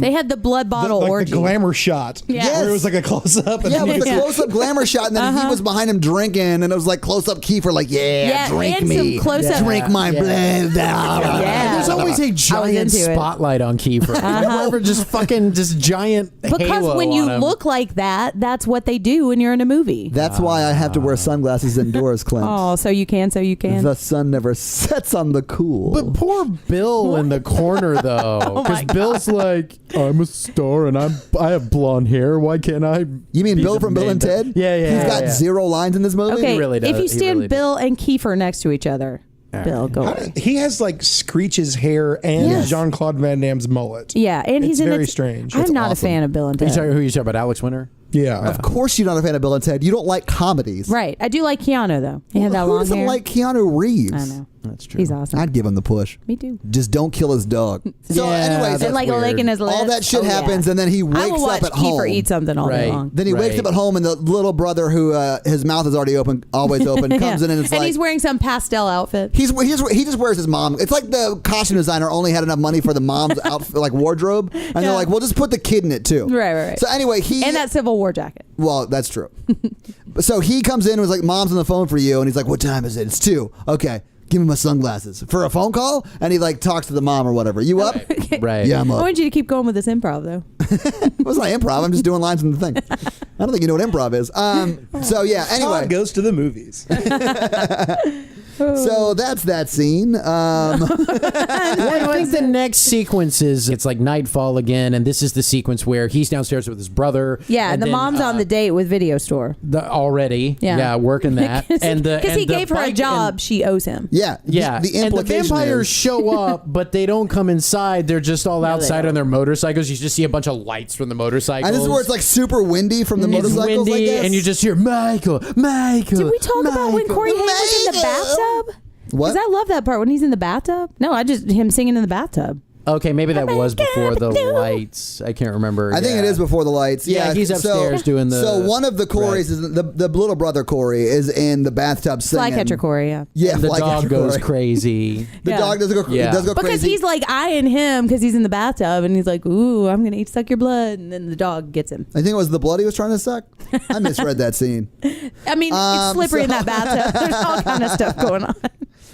They had the blood bottle like orgy. the glamour shot. Yes. Where it was like a close up. yeah, with the Yeah. close-up glamour shot, and then he was behind him drinking, and it was like close-up Kiefer, like, Yeah, drink and me, some close-up- drink my blood. Yeah. There's always a giant into it. spotlight on Kiefer. Whoever just fucking just giant Because halo when you on him. look like that, that's what they do when you're in a movie. That's why I have to wear sunglasses indoors, Clint. Oh, So you can. The sun never sets on the cool. But poor Bill in the corner though, because Bill's like, I'm a star and I have blonde hair. Why can't I? You mean be Bill the from Bill main and Ted? Yeah. He's got 0 lines in this movie. Okay, really does. if you He stand really Bill and Kiefer next to each other, Bill, go away. He has like Screech's hair and Jean-Claude Van Damme's mullet. Yeah, and he's It's in very it. strange. I'm It's not awesome. a fan of Bill and Who Ted. you talking about? Alex Winter? Yeah. Of course you're not a fan of Bill and Ted. You don't like comedies. Right. I do like Keanu though. He had that Who long doesn't hair. like Keanu Reeves? I know. That's true. He's awesome. I'd give him the push. Me too. Just don't kill his dog. So Yeah, anyways, that's And like weird. licking his lips. all that shit Oh, yeah. happens, and then he I wakes will watch up at home. Kiefer eat something all day Right. long. Then he wakes up at home, and the little brother who his mouth is already open, always open, comes in and it's like he's wearing some pastel outfit. he just wears his mom. It's like the costume designer only had enough money for the mom's outfit, like wardrobe, and they're like, "Well, just put the kid in it too." Right. So anyway, And that Civil War jacket. Well, that's true. So he comes in and was like, "Mom's on the phone for you," and he's like, "What time is it?" "It's 2. Okay, give me my sunglasses for a phone call." And he like talks to the mom or whatever. "You up?" Right. "Yeah, I'm I up." want you to keep going with this improv though. It was not improv. I'm just doing lines from the thing. I don't think you know what improv is. So yeah. Anyway, Todd goes to the movies. so that's that scene. I think the next sequence is it's like nightfall again, and this is the sequence where he's downstairs with his brother. Yeah, and the then, mom's on the date with video store. Already. Yeah. Yeah, working that. Because he gave her a job, she owes him. Yeah. Yeah, The and the implication vampires is, show up, but they don't come inside. They're just all they outside don't. on their motorcycles. You just see a bunch of lights from the motorcycles. and this is where it's like super windy from the It's motorcycles. I windy, guess. and you just hear Michael. Did we talk about when Corey Haim was in the bathtub? What? Because I love that part when he's in the bathtub. No, I just him singing in the bathtub. Okay, maybe that was before the lights. I can't remember. I think it is before the lights. Yeah, he's upstairs doing the. So one of the Corys is the little brother Corey is in the bathtub singing. Flycatcher Corey, yeah. Yeah, And the Flycatcher dog goes Corey. crazy. The Yeah. dog does go. Yeah. Does go Because crazy. he's like eyeing him because he's in the bathtub and he's like, "Ooh, I'm gonna suck your blood," and then the dog gets him. I think it was the blood he was trying to suck. I misread that scene. I mean, it's slippery in that bathtub. There's all kind of stuff going on.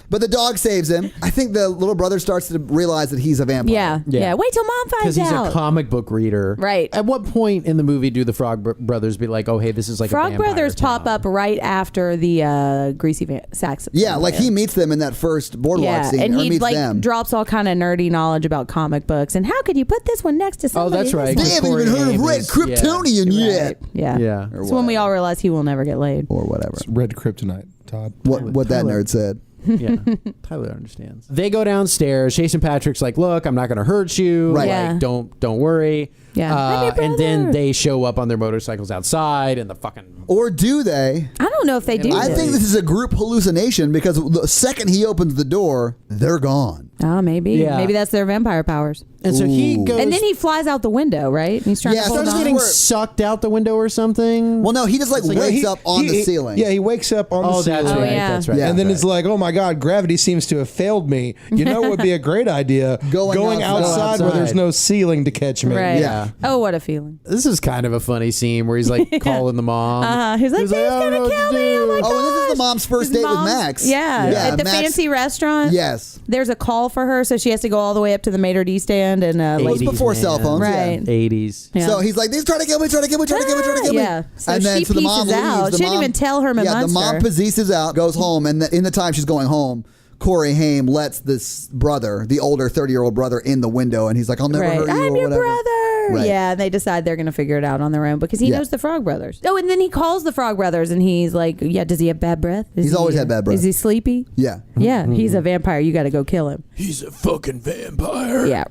But the dog saves him. I think the little brother starts to realize that he's a vampire. Yeah. Wait till mom finds Because he's out. a comic book reader. Right. At what point in the movie do the Frog Brothers be like, oh, hey, this is like a Frog vampire Brothers town? pop up right after the greasy saxophone. Yeah, like player. he meets them in that first boardwalk scene, and or he meets like them. drops all kind of nerdy knowledge about comic books. And how could you put this one next to somebody? that's right. They else? haven't even heard of Red Kryptonian yet, Yeah. Yeah. Or It's when we all realize he will never get laid. or whatever. Red Kryptonite, Todd. What that nerd said. Yeah, Tyler understands. They go downstairs. Jason Patrick's like, "Look, I'm not going to hurt you. Right. Yeah. Like, don't worry." Yeah. I'm your And then brother. they show up on their motorcycles outside, and the fucking Or do they? I don't know if they do. I think this is a group hallucination because the second he opens the door, they're gone. Oh, maybe. Yeah. Maybe that's their vampire powers. and so he Ooh. goes And then he flies out the window, right? And he's trying Yeah, to hold starts on. getting Where- sucked out the window or something. Well, no, he just like wakes up on the ceiling. Yeah, he wakes up on the oh, ceiling. that's Oh, right. yeah. That's right. Yeah. And then that's it's like, oh my God, gravity seems to have failed me. You know what would be a great idea? Going outside where there's outside. no ceiling to catch me. Right. Yeah. Oh, what a feeling. This is kind of a funny scene where he's like calling the mom. He's like, "Dave's "I don't know gonna what kill to me." do." Oh my Oh, and this is the gosh. mom's first His date with mom's- Max. Yeah. Yeah, At the Max- fancy restaurant. Yes. There's a call for her, so she has to go all the way up to the maitre d' stand and It was 80s, before man. cell phones. Right. 80s. Yeah. So he's like, "He's trying to kill me, trying to kill me, trying to kill me, trying to kill me." Yeah. So and then she the mom pieces out. leaves. The She didn't mom- even tell Herman Yeah, the mom Munster. possesses out, goes home, and in the time she's going home, Corey Haim lets this brother, the older 30-year-old brother, in the window, and he's like, "I'll never Right. hurt you." I'm or your whatever. brother. Right. Yeah, and they decide they're going to figure it out on their own because he Yeah. knows the Frog Brothers. Oh, and then he calls the Frog Brothers and he's like, "Yeah, does he have bad breath? He's always had bad breath. Is he sleepy? Yeah. Yeah, he's a vampire. You got to go kill him." He's a fucking vampire. Yeah.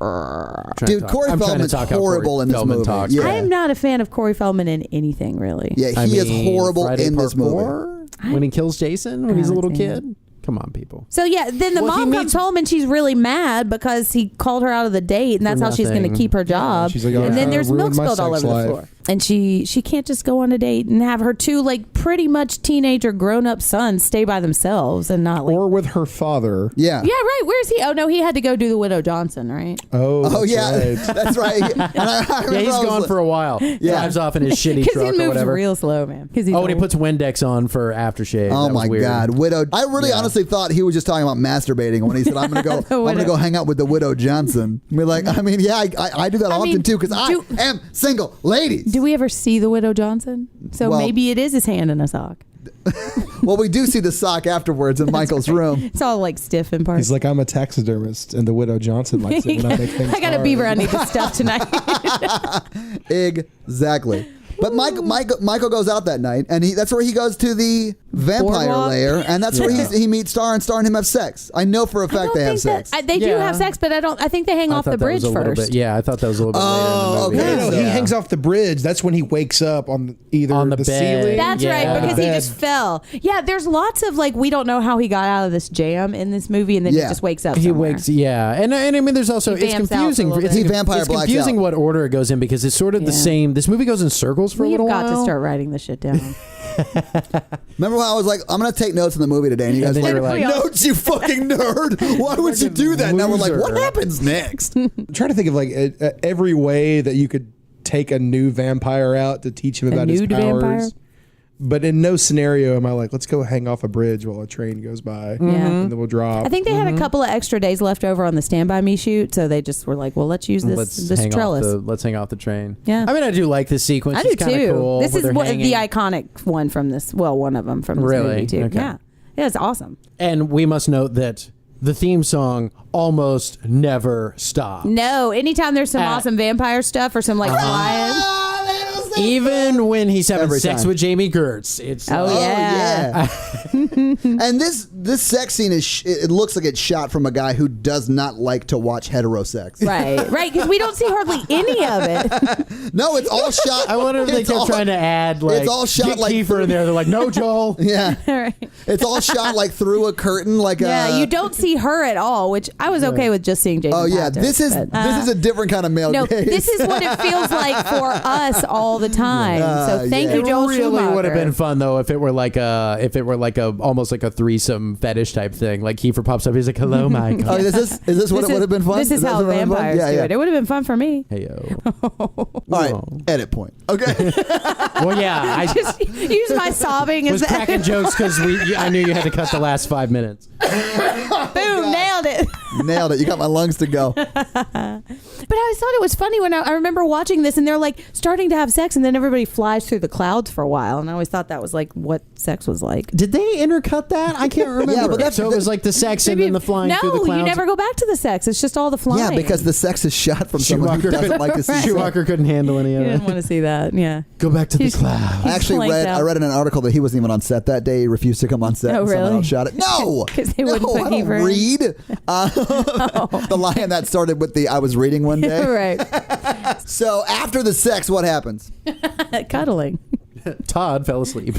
Dude, Corey Feldman's horrible in this movie. Yeah. I am not a fan of Corey Feldman in anything, really. Yeah, he is horrible Friday in Part this movie. 4, when he kills Jason when he's a little haven't seen kid. Come on, people. So yeah, then the Well, he mom meets- comes home and she's really mad because he called her out of the date, and that's how she's going to nothing. keep her job. she's like, "Oh, and then I there's ruined milk my spilled all sex over life." the floor, and she can't just go on a date and have her two like pretty much teenager grown up sons stay by themselves and not like. Or with her father. Yeah. Yeah, right. Where's he? Oh no, he had to go do the Widow Johnson, right? Oh, Oh that's yeah, right. that's right. And I Yeah, remember he's I was gone like- for a while. Drives off in his shitty Because truck he or moves whatever. real slow, man. Oh, and he puts Windex on for aftershave. Oh That was my weird. God, Widow! I really honestly thought he was just talking about masturbating when he said, "I'm gonna go, I'm gonna go hang out with the Widow Johnson." I mean, like, I mean, yeah, I do that often mean, too because I am single, ladies. Do we ever see the Widow Johnson? So Well- maybe it is his hand in a sock. Well, we do see the sock afterwards in Michael's room. It's all like stiff and parts. He's like, I'm a taxidermist, and the widow Johnson likes it when I make things I got a hard. beaver I need to stuff tonight. Exactly. But Michael goes out that night, and that's where he goes to the vampire Boardwalk? lair, and that's where he meets Star, and Star and him have sex. I know for a fact they have sex. They do have sex, but I think they hang off the bridge first. Yeah, I thought that was a little bit later in the movie. okay. No, he hangs off the bridge. That's when he wakes up on either On the the bed. ceiling. That's Yeah. right, because he Bed. just fell. Yeah, there's lots of like, we don't know how he got out of this jam in this movie, and then he Yeah. just wakes up. He somewhere. wakes, yeah, and I mean, there's also He it's vamps out confusing. a little It's, bit. He vampire it's blacks confusing out. what order it goes in because it's sort of the Yeah. same. This movie goes in circles for a We've little got while. to start writing this shit down. Remember how I was like, I'm going to take notes in the movie today, and you guys And were then like, you're like- notes, you fucking nerd. Why would you do that? Now we're like, what loser. happens next? I'm trying to think of like every way that you could take a new vampire out to teach him about his nude powers. vampire? But in no scenario am I like, let's go hang off a bridge while a train goes by. Yeah. And then we'll drop. I think they had a couple of extra days left over on the Stand By Me shoot, so they just were like, well, let's use this hang trellis. let's hang off the train. Yeah. I mean, I do like this sequence. I do It's kinda too. Cool, this where is they're what, hanging. the iconic one from this. Well, one of them from this Really? movie too. Okay. Yeah, it's awesome. And we must note that the theme song almost never stops. No, anytime there's some Ah. awesome vampire stuff or some like flying. Even when he's having Every sex time. with Jamie Gertz, it's Oh, yeah. And this sex scene it looks like it's shot from a guy who does not like to watch heterosex. Right, because we don't see hardly any of it. No, it's all shot. I wonder if they it's kept all- trying to add like it's all shot get like Kiefer in there. They're like, no, Joel. Yeah, Right. it's all shot like through a curtain, like Yeah, you don't see her at all, which I was okay with just seeing Jason. Oh yeah, Patrick, this is a different kind of male no, gaze. this is what it feels like for us all the time. So thank yeah. you, It Joel really Schumacher. would have been fun though if it were like a almost like a threesome fetish type thing. Like Kiefer pops up, he's like, "Hello, Michael." Oh, is this what it would have been fun? This is how what it would've been fun? vampires do it. It would have been fun for me. Hey yo. All right, edit point. Okay. Well, yeah, I Just use my sobbing was as that. cracking jokes because I knew you had to cut the last 5 minutes. Boom, nailed it. Nailed it. You got my lungs to go. But I always thought it was funny when I remember watching this and they're like starting to have sex and then everybody flies through the clouds for a while. And I always thought that was like what sex was like. Did they intercut that? I can't remember. Yeah, but that's- so it was like the sex and then the flying through the No, clouds. you never go back to the sex. It's just all the flying. Yeah, because the sex is shot from someone who doesn't like to see sex. Schumacher couldn't handle any you of didn't it. want to see that. Yeah. Go back to the He's- clouds. I actually blanked out. read in an article that he wasn't even on set that day. He refused to come on set. Oh, and someone really? else shot it. No, 'Cause they wouldn't put I don't Kiefer in. read. The line that started with the "I was reading one day." Right. So after the sex, what happens? Cuddling. Todd fell asleep.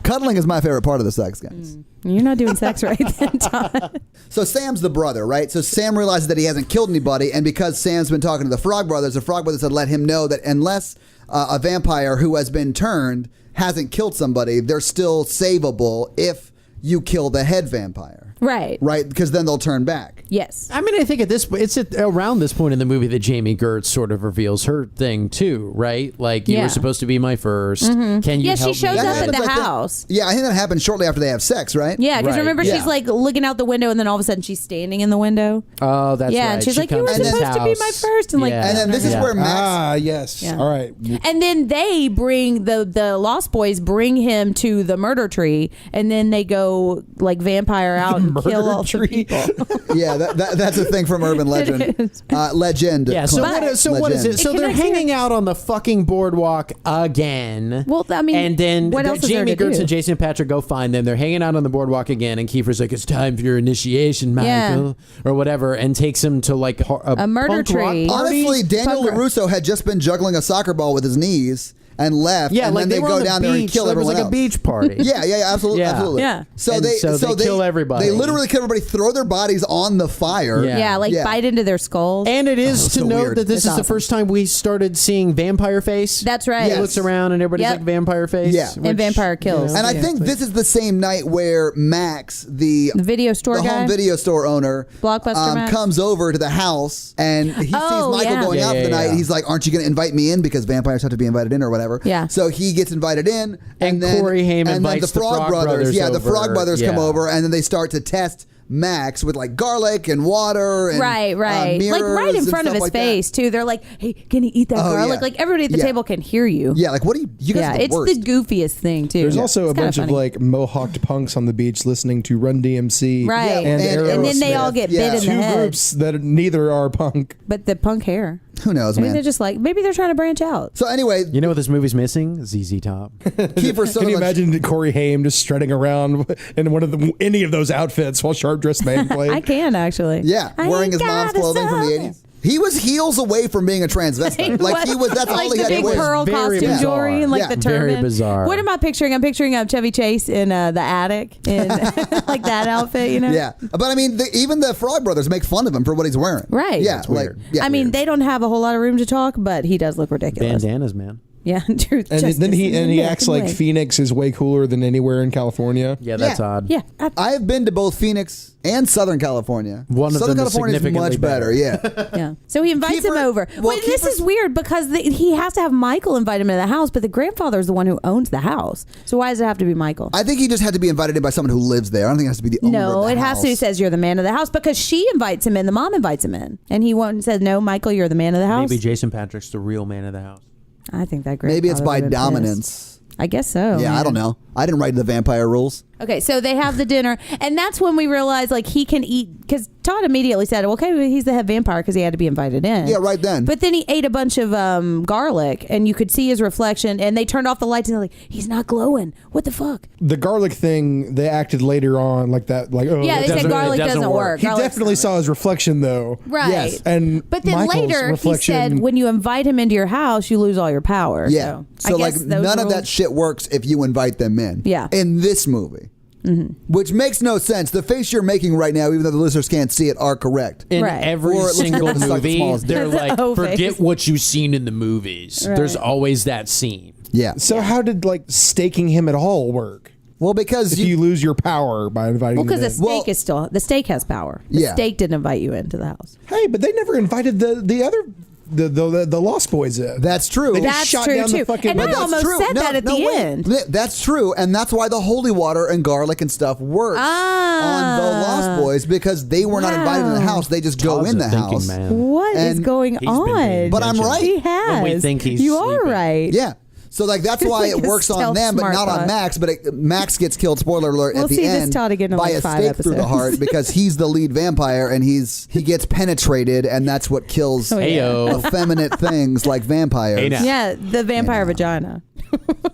Cuddling is my favorite part of the sex, guys. You're not doing sex right then, Todd. So Sam's the brother, right? So Sam realizes that he hasn't killed anybody, and because Sam's been talking to the Frog Brothers had let him know that unless a vampire who has been turned hasn't killed somebody, they're still savable if you kill the head vampire. Right. Right? Because then they'll turn back. Yes. I mean, I think it's around this point in the movie that Jamie Gertz sort of reveals her thing too, right? Like, you Yeah. were supposed to be my first. Can you Yeah, she help shows me? up That at happens the like house. Yeah, I think that happens shortly after they have sex, right? Yeah, because Right. remember Yeah. she's like looking out the window and then all of a sudden she's standing in the window. Oh, that's Yeah, right. and she's She like, "You were comes to his supposed to be my house. first," and like- Yeah. And then this is Yeah. where Max. Ah, yes. Yeah. All right. And then they bring the Lost Boys bring him to the murder tree, and then they go like vampire out and kill all the people. Yeah, that's a thing from urban legend. It is. Legend. Yeah. So Clint. what is it? So It they're connects hanging out on the fucking boardwalk again. Well, I mean, and then what else is there Jamie to Gertz do? and Jason Patrick go find them. They're hanging out on the boardwalk again, and Kiefer's like, "It's time for your initiation, Michael," or whatever, and takes him to like A murder punk rock tree. party. Honestly, Daniel Punk rock. LaRusso had just been juggling a soccer ball with his knees and left. Yeah, and like then they they were go on the down there and beach, kill so it was everyone like else. a beach party. Yeah, absolutely, Yeah. absolutely. Yeah. So And they so they kill everybody. They literally kill everybody, throw their bodies on the fire. Yeah. Yeah, like Yeah. bite into their skulls. And it is to so note weird. that this It's is the awesome. first time we started seeing vampire face. That's right. He Yes. looks around and everybody's Yep. like vampire face. Yeah. And vampire kills. And I Yeah. think this is the same night where Max, the video store the guy? home video store owner, Blockbuster Max? comes over to the house and he sees Oh, Michael yeah. going Yeah, out for yeah, the night. yeah. He's like, "Aren't you going to invite me in because vampires have to be invited in or whatever?" Yeah. So he gets invited in, And then Corey Haim and then invites the Frog Brothers Yeah, the over. Frog Brothers come Yeah. over, and then they start to test Max with like garlic and water and right. Like mirrors right in and front of stuff his like face too. They're like, "Hey, can you eat that garlic?" yeah. Like everybody at the Yeah. table can hear you. Yeah, like what do you guys Yeah, are the it's worst. the goofiest thing too. There's also a It's kinda bunch of funny. like mohawked punks on the beach listening to Run DMC. Right. And, And then they all Aerosmith. get bit in the Two head. groups that neither are punk. But the punk hair. Who knows, Maybe man? they're just like, maybe they're trying to branch out. So anyway, You know what this movie's missing? ZZ Top. Kiefer Can you Sutherland. imagine Corey Haim just strutting around in one of any of those outfits while Sharp Dressed Man played? I can actually. Yeah, I wearing his ain't mom's got a clothing from the soul. 80s. He was heels away from being a transvestite. Like he was. That's like all he the had big to wear. pearl Very costume bizarre. jewelry and like Yeah. the turban. Very bizarre. What am I picturing? I'm picturing Chevy Chase in the attic in like that outfit. You know? Yeah, but I mean, even the Frog Brothers make fun of him for what he's wearing. Right. Yeah, That's like weird. yeah. I mean, they don't have a whole lot of room to talk, but he does look ridiculous. Bandanas, man. Yeah, dude. And then he acts like Phoenix is way cooler than anywhere in California. Yeah, that's Yeah. odd. Yeah, I have been to both Phoenix and Southern California. One of Southern them is California is significantly much better. better. Yeah. yeah. So he invites him Kiefer- over. well, Wait, this Kiefer's- is weird because he has to have Michael invite him into the house, but the grandfather is the one who owns the house. So why does it have to be Michael? I think he just had to be invited in by someone who lives there. I don't think it has to be the owner No, of the it has to. He house. says you're the man of the house because she invites him in. The mom invites him in, and he won't and says, "No, Michael, you're the man of the house." Maybe Jason Patrick's the real man of the house. I think that Maybe it's by grandfather would've been dominance. pissed. I guess so. Yeah, I don't know. I didn't write the vampire rules. Okay, so they have the dinner, and that's when we realize like he can eat because Todd immediately said, "Okay, well, he's the head vampire because he had to be invited in." Yeah, right then. But then he ate a bunch of garlic, and you could see his reflection. And they turned off the lights, and they're like, "He's not glowing. What the fuck?" The garlic thing, they acted later on like that. Like, oh, Yeah, they said doesn't- garlic it doesn't doesn't work. work. he Garlic's definitely not saw his reflection though. right. Yes. And But then Michael's later reflection, he said, when you invite him into your house, you lose all your power. Yeah. So I like guess those none of rules- that shit works if you invite them in. Yeah. In this movie. Which makes no sense. The face you're making right now, even though the listeners can't see it, are correct. In Right. every Or at least single it's like the movie, smallest they're The like, O face. forget what you've seen in the movies. Right. There's always that scene. Yeah. So how did like staking him at all work? Well, because If you lose your power by inviting Well, because him the in. steak Well- is still the steak has power. The Yeah. steak didn't invite you into the house. Hey, but they never invited the other the Lost Boys in. That's true. They just That's shot true down too. the fucking. And I that's almost true. said No, that at no, the wait. end. That's true, and that's why the holy water and garlic and stuff works on the Lost Boys because they were not invited in the Wow. house. They just go Todd's in a the thinking house. man. What is And going He's been paying on? But I'm attention. right. He has. When we think he's you are sleeping. right. Yeah. So like that's why Like it a works on stealth them, but smart not on thought. Max. But Max gets killed. Spoiler alert! We'll at the see this end Todd again in by like a 5 stake through the episodes. heart because he's the lead vampire and he gets penetrated, and that's what kills Oh, yeah. Heyo. effeminate things like vampires. Hey, now. Yeah, the vampire vagina.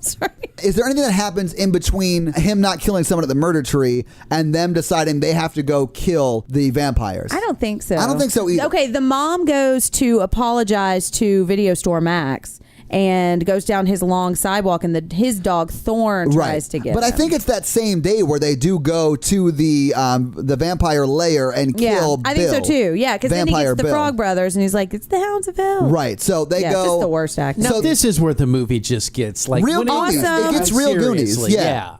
Sorry. Is there anything that happens in between him not killing someone at the murder tree and them deciding they have to go kill the vampires? I don't think so. I don't think so either. Okay, the mom goes to apologize to Video Store Max and goes down his long sidewalk, and his dog Thorn tries to get But I him. think it's that same day where they do go to the vampire lair and kill I think so Bill. too. Yeah, because then he Vampire gets the Bill. Frog Brothers, and he's like, "It's the Hounds of Hell." Right. So they Yeah, go. just the worst acting. Now So- this is where the movie just gets like Real when it- Goonies. Awesome. It gets real Goonies. Seriously, Yeah.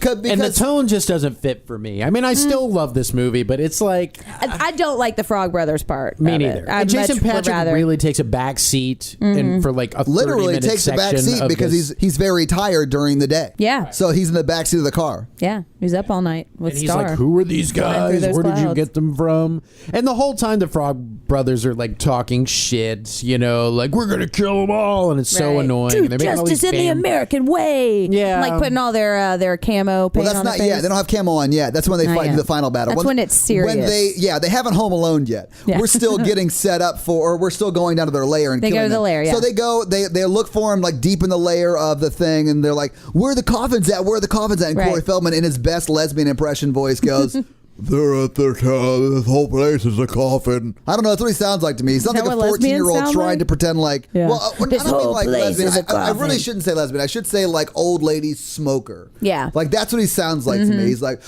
And the tone just doesn't fit for me. I mean, I still love this movie, but it's like I don't like the Frog Brothers part. me of neither. It. I'd And Jason much Patrick rather- really takes a back seat and for like a literally 30-minute takes the back section seat of because this. he's very tired during the day. Yeah. So he's in the back seat of the car. Yeah, he's up all night with And he's Star. like, "Who are these Flying through guys? those Where did you clouds." get them from?" And the whole time, the Frog Brothers are like talking shit, you know, like we're gonna kill them all, and it's so Right. annoying. Do And they're making all justice these in the fam- American way. Yeah. like putting all their camo paint Well, that's on not their yet. face. They don't have camo on yet. That's when they Not fight yet. in the final battle. That's when it's serious. When they haven't Home Alone yet. Yeah. We're still getting set up for, or we're still going down to their lair and They go killing to the them. lair, yeah. So they go, they look for him like deep in the lair of the thing, and they're like, "Where are the coffins at? Where are the coffins at?" And Right. Corey Feldman, in his best lesbian impression voice, goes, "They're at their this whole place is a coffin." I don't know. That's what he sounds like to me. He sounds that like a what lesbians 14-year-old sound trying like? to pretend like. Yeah. Well, I This don't mean whole like place lesbian. is a I really coffin. shouldn't say lesbian. I should say like old lady smoker. Yeah. Like that's what he sounds like to me. He's like,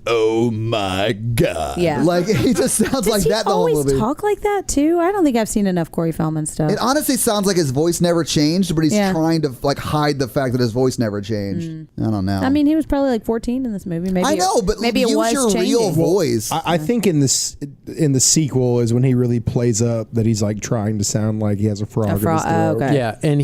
"Oh my god." Yeah. Like he just sounds Does like he that the whole always movie. talk like that too? I don't think I've seen enough Corey Feldman stuff. It honestly sounds like his voice never changed, but he's Yeah. trying to like hide the fact that his voice never changed. I don't know. I mean, he was probably like 14 in this movie. Maybe I know, but maybe use it was your changing. real voice. I think in the sequel is when he really plays up that he's like trying to sound like he has a frog. A in frog- his throat. okay. Yeah, and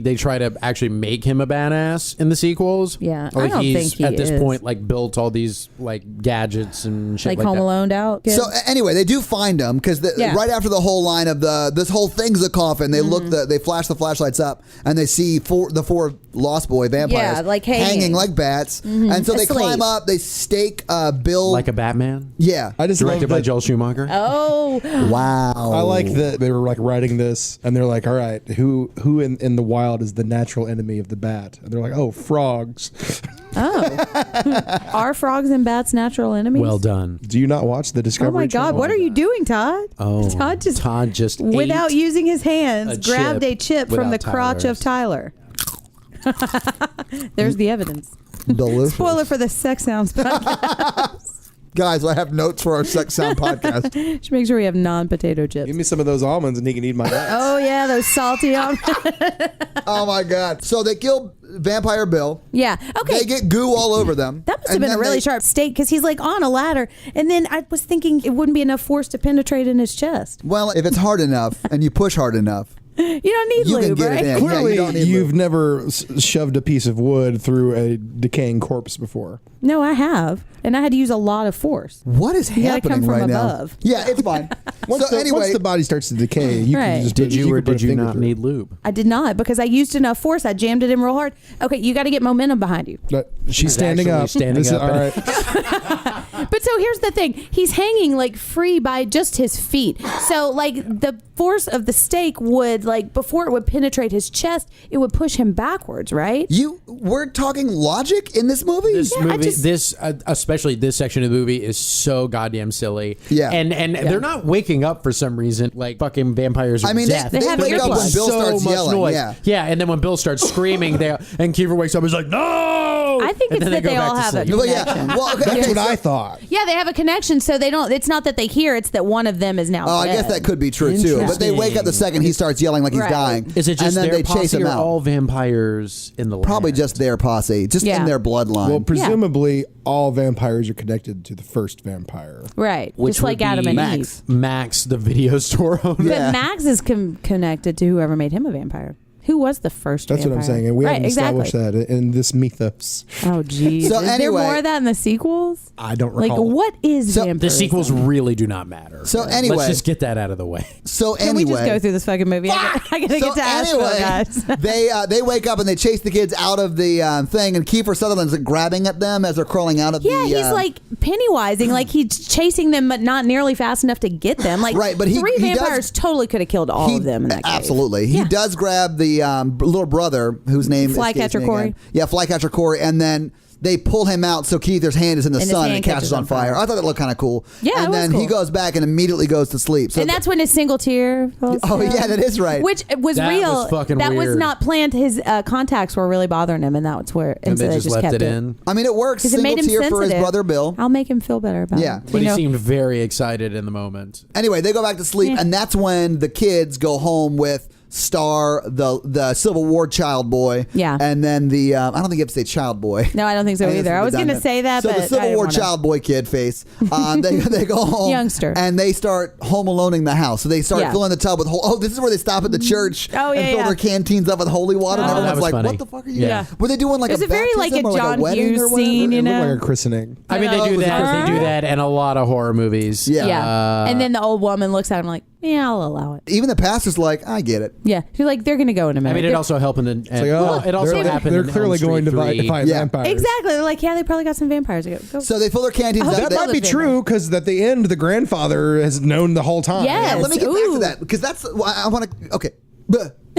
they try to actually make him a badass in the sequels. Yeah, Like I don't he's think he at this is. point like built all these these like gadgets and shit like like Home that. Alone out. So anyway, they do find him because right after the whole line of this whole thing's a coffin, they they flash the flashlights up and they see the four Lost Boy vampires like hanging like bats, and so they climb up, they stake Bill like a Batman. Yeah, I just Directed love by Joel Schumacher. Oh, wow. I like that they were like writing this, and they're like, "All right, who in the wild is the natural enemy of the bat?" And they're like, "Oh, frogs." Are frogs and bats natural enemies? Well done. Do you not watch the Discovery Oh my God! Channel? What are you doing, Todd? Oh, Todd just without ate using his hands, a grabbed chip a chip from the without crotch of Tyler's. Tyler. There's the evidence. Delicious. Spoiler for the Sex Sounds podcast. Guys, I have notes for our Sex Sound podcast. Should make sure we have non-potato chips. Give me some of those almonds, and he can eat my nuts. Oh yeah, those salty almonds. Oh my God. So they kill Vampire Bill. Yeah. Okay. They get goo all over them. That must have And been a then really they- sharp stake because he's like on a ladder, and then I was thinking it wouldn't be enough force to penetrate in his chest. Well, if it's hard enough and you push hard enough, You don't need you can lube, get right? it in. Clearly, you don't need you've lube. never shoved a piece of wood through a decaying corpse before. No, I have, and I had to use a lot of force. What is gotta happening come from right now? above. Yeah, it's fine. Once Once the body starts to decay, you Right. can just Did you or can put did a you finger not through need lube? I did not because I used enough force. I jammed it in real hard. Okay, you got to get momentum behind you. it. She's standing actually up. standing This is- up. all right. But so here's the thing: he's hanging like free by just his feet. So like the force of the stake would like before it would penetrate his chest, it would push him backwards, right? We're talking logic in this movie? This Yeah, I movie, just- especially this section of the movie, is so goddamn silly. Yeah. and they're not waking up for some reason like fucking vampires. I mean, death. they have wake earplugs. up when Bill so starts much yelling. noise. Yeah. and then when Bill starts screaming, and Kiefer wakes up, he's like, "No!" I think And it's then that go they back all to have a sleep. Well, yeah. connection. Well, okay, That's okay, what so- I thought. Yeah, they have a connection, so they don't. It's not that they hear; it's that one of them is now. Oh, I guess dead. that could be true too. But they wake up the second he starts yelling like he's Right. dying. Is it just and then their they chase posse him or out? all vampires in the Probably land? just their posse, just Yeah. in their bloodline. Well, presumably all vampires are connected to the first vampire. Right, Which just like would Adam be and Max. Eve. Max, the video store owner. Yeah. But Max is connected to whoever made him a vampire. Who was the first? That's vampire? what I'm saying, and we right, haven't exactly. established that in this mythos. Oh, geez. So is there anyway- more of that in the sequels? I don't Like, recall. what is So- vampirism? The sequels really do not matter. So anyway- let's just get that out of the way. So Can anyway, we just go through this fucking movie? I gotta get to Asheville, guys. they wake up and they chase the kids out of the thing, and Kiefer Sutherland's like, grabbing at them as they're crawling out of Yeah, the. he's like Pennywising, like he's chasing them, but not nearly fast enough to get them. Like, Right, but he three does- vampires totally could have killed all of them in that cave. Absolutely. He Yeah. does grab the little brother whose name Flycatcher escapes me Corey. again. Yeah, Flycatcher Corey, and then they pull him out so Keither's hand is in the And his sun and hand it catches on fire. I thought that looked kind of cool. Yeah, it and was then he cool. goes back and immediately goes to sleep. So And that's when his single tear falls Oh, down. yeah, that is right. Which was That real. was fucking that was weird. not planned. His contacts were really bothering him, and that's where. And so they just left kept it in. I mean, it works. because it Single made him tear sensitive. for his brother Bill. I'll make him feel better about Yeah. it. But You he know? seemed very excited in the moment. Anyway, they go back to sleep, Yeah. and that's when the kids go home with Star, the Civil War child boy. Yeah. And then the, I don't think you have to say child boy. No, I don't think so I think either. it's I was going to redundant. say that, So but the I Civil didn't War wanna. child boy kid face. They go home, Youngster. and they start home aloneing the house. So they start Yeah. filling the tub with this is where they stop at the church Oh, and yeah, fill yeah. their canteens up with holy water, and Oh, that everyone's was like, funny. "What the fuck are you?" Yeah. Were they doing like It was a very, like, baptism a or John wedding Hughes or whatever? scene, you It know? looked like a christening. I mean, they Oh, do it was that. a They do that in a lot of horror movies. Yeah. Yeah. And then the old woman looks at him like, yeah, I'll allow it. Even the pastor's like, "I get it." Yeah. She's like, they're going to go in a I minute. mean, it also happened in. Like, well, it also they're, happened. They're in clearly Elm going to Street fight, 3. fight Yeah. vampires. Exactly. They're like, yeah, they probably got some vampires. I go. So they fill their canteens I hope up. they They- That might be Vampires. true because at the end, the grandfather has known the whole time. Yes. Let me get back to Ooh. that because that's I want to. Okay.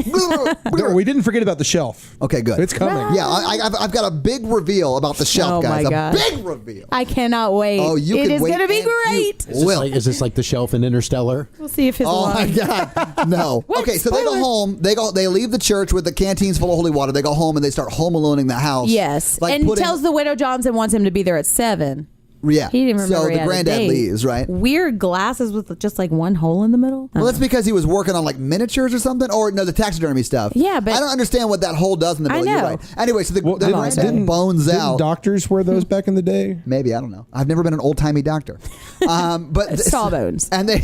No, we didn't forget about the shelf. Okay, good. It's coming. Yeah, I've got a big reveal about the shelf, Oh, guys. my A God. big reveal. I cannot wait. Oh, you It can is wait going to be and you great. Is this like the shelf in Interstellar? We'll see if his Oh my line. God, no. What? Okay, so they go Spoiler. home. They leave the church with the canteens full of holy water. They go home and they start home aloneing the house. Yes. like and putting, tells the widow Johnson wants him to be there at 7. yeah. He didn't remember So he the had a granddad date. leaves, right? Weird glasses with just like one hole in the middle. Well, that's because he was working on like miniatures or something, or no, the taxidermy stuff. Yeah, but- I don't understand what that hole does in the I middle. You're know. right. Anyway, so the granddad didn't- bones didn't out. doctors wear those back in the day? Maybe, I don't know. I've never been an old timey doctor. But Sawbones. and they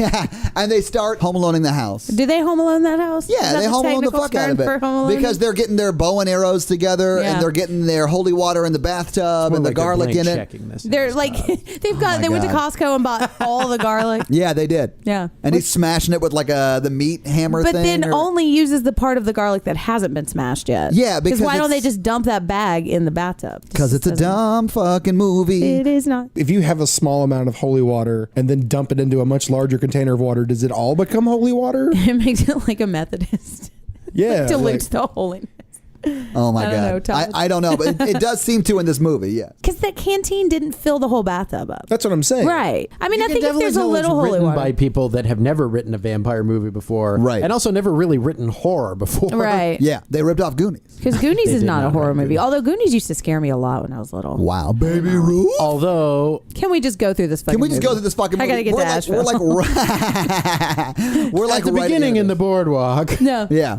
And they start Home Aloneing the house. Do they Home Alone that house? Is Yeah, that they Home Alone the technical fuck out of term for Home it. Alone? Because they're getting their bow and arrows together, Yeah. and they're getting their holy water in the bathtub, More and the like they're garlic blank in it. checking this They're stuff. like, they went to God. Costco and bought all the garlic. Yeah, they did. Yeah. And he's smashing it with like the meat hammer But thing. then only uses the part of the garlic that hasn't been smashed yet. Yeah, because why don't they it's- just dump that bag in the bathtub? Because it's a Doesn't- dumb fucking movie. It is not. If you have a small amount of holy water and then dump it into a much larger container of water, does it all become holy water? It makes it like a Methodist. Yeah. Dilutes the holiness. Oh my I don't God. know, Todd. I don't know, but it does seem to in this movie, yeah. Because that canteen didn't fill the whole bathtub up. That's what I'm saying. Right. I mean, You I can think if definitely there's a tell it's little holy written water. by people that have never written a vampire movie before, Right. And also never really written horror before, Right. Yeah, they ripped off Goonies. Because Goonies They is did not a not horror write movie. Goonies. Although Goonies used to scare me a lot when I was little. Wow, baby Ruth. Although Can we just go through this fucking Can we just movie? go through this fucking movie? I gotta get we're to like, Asheville. We're like, we're like at the right beginning into in the this. boardwalk. No. Yeah.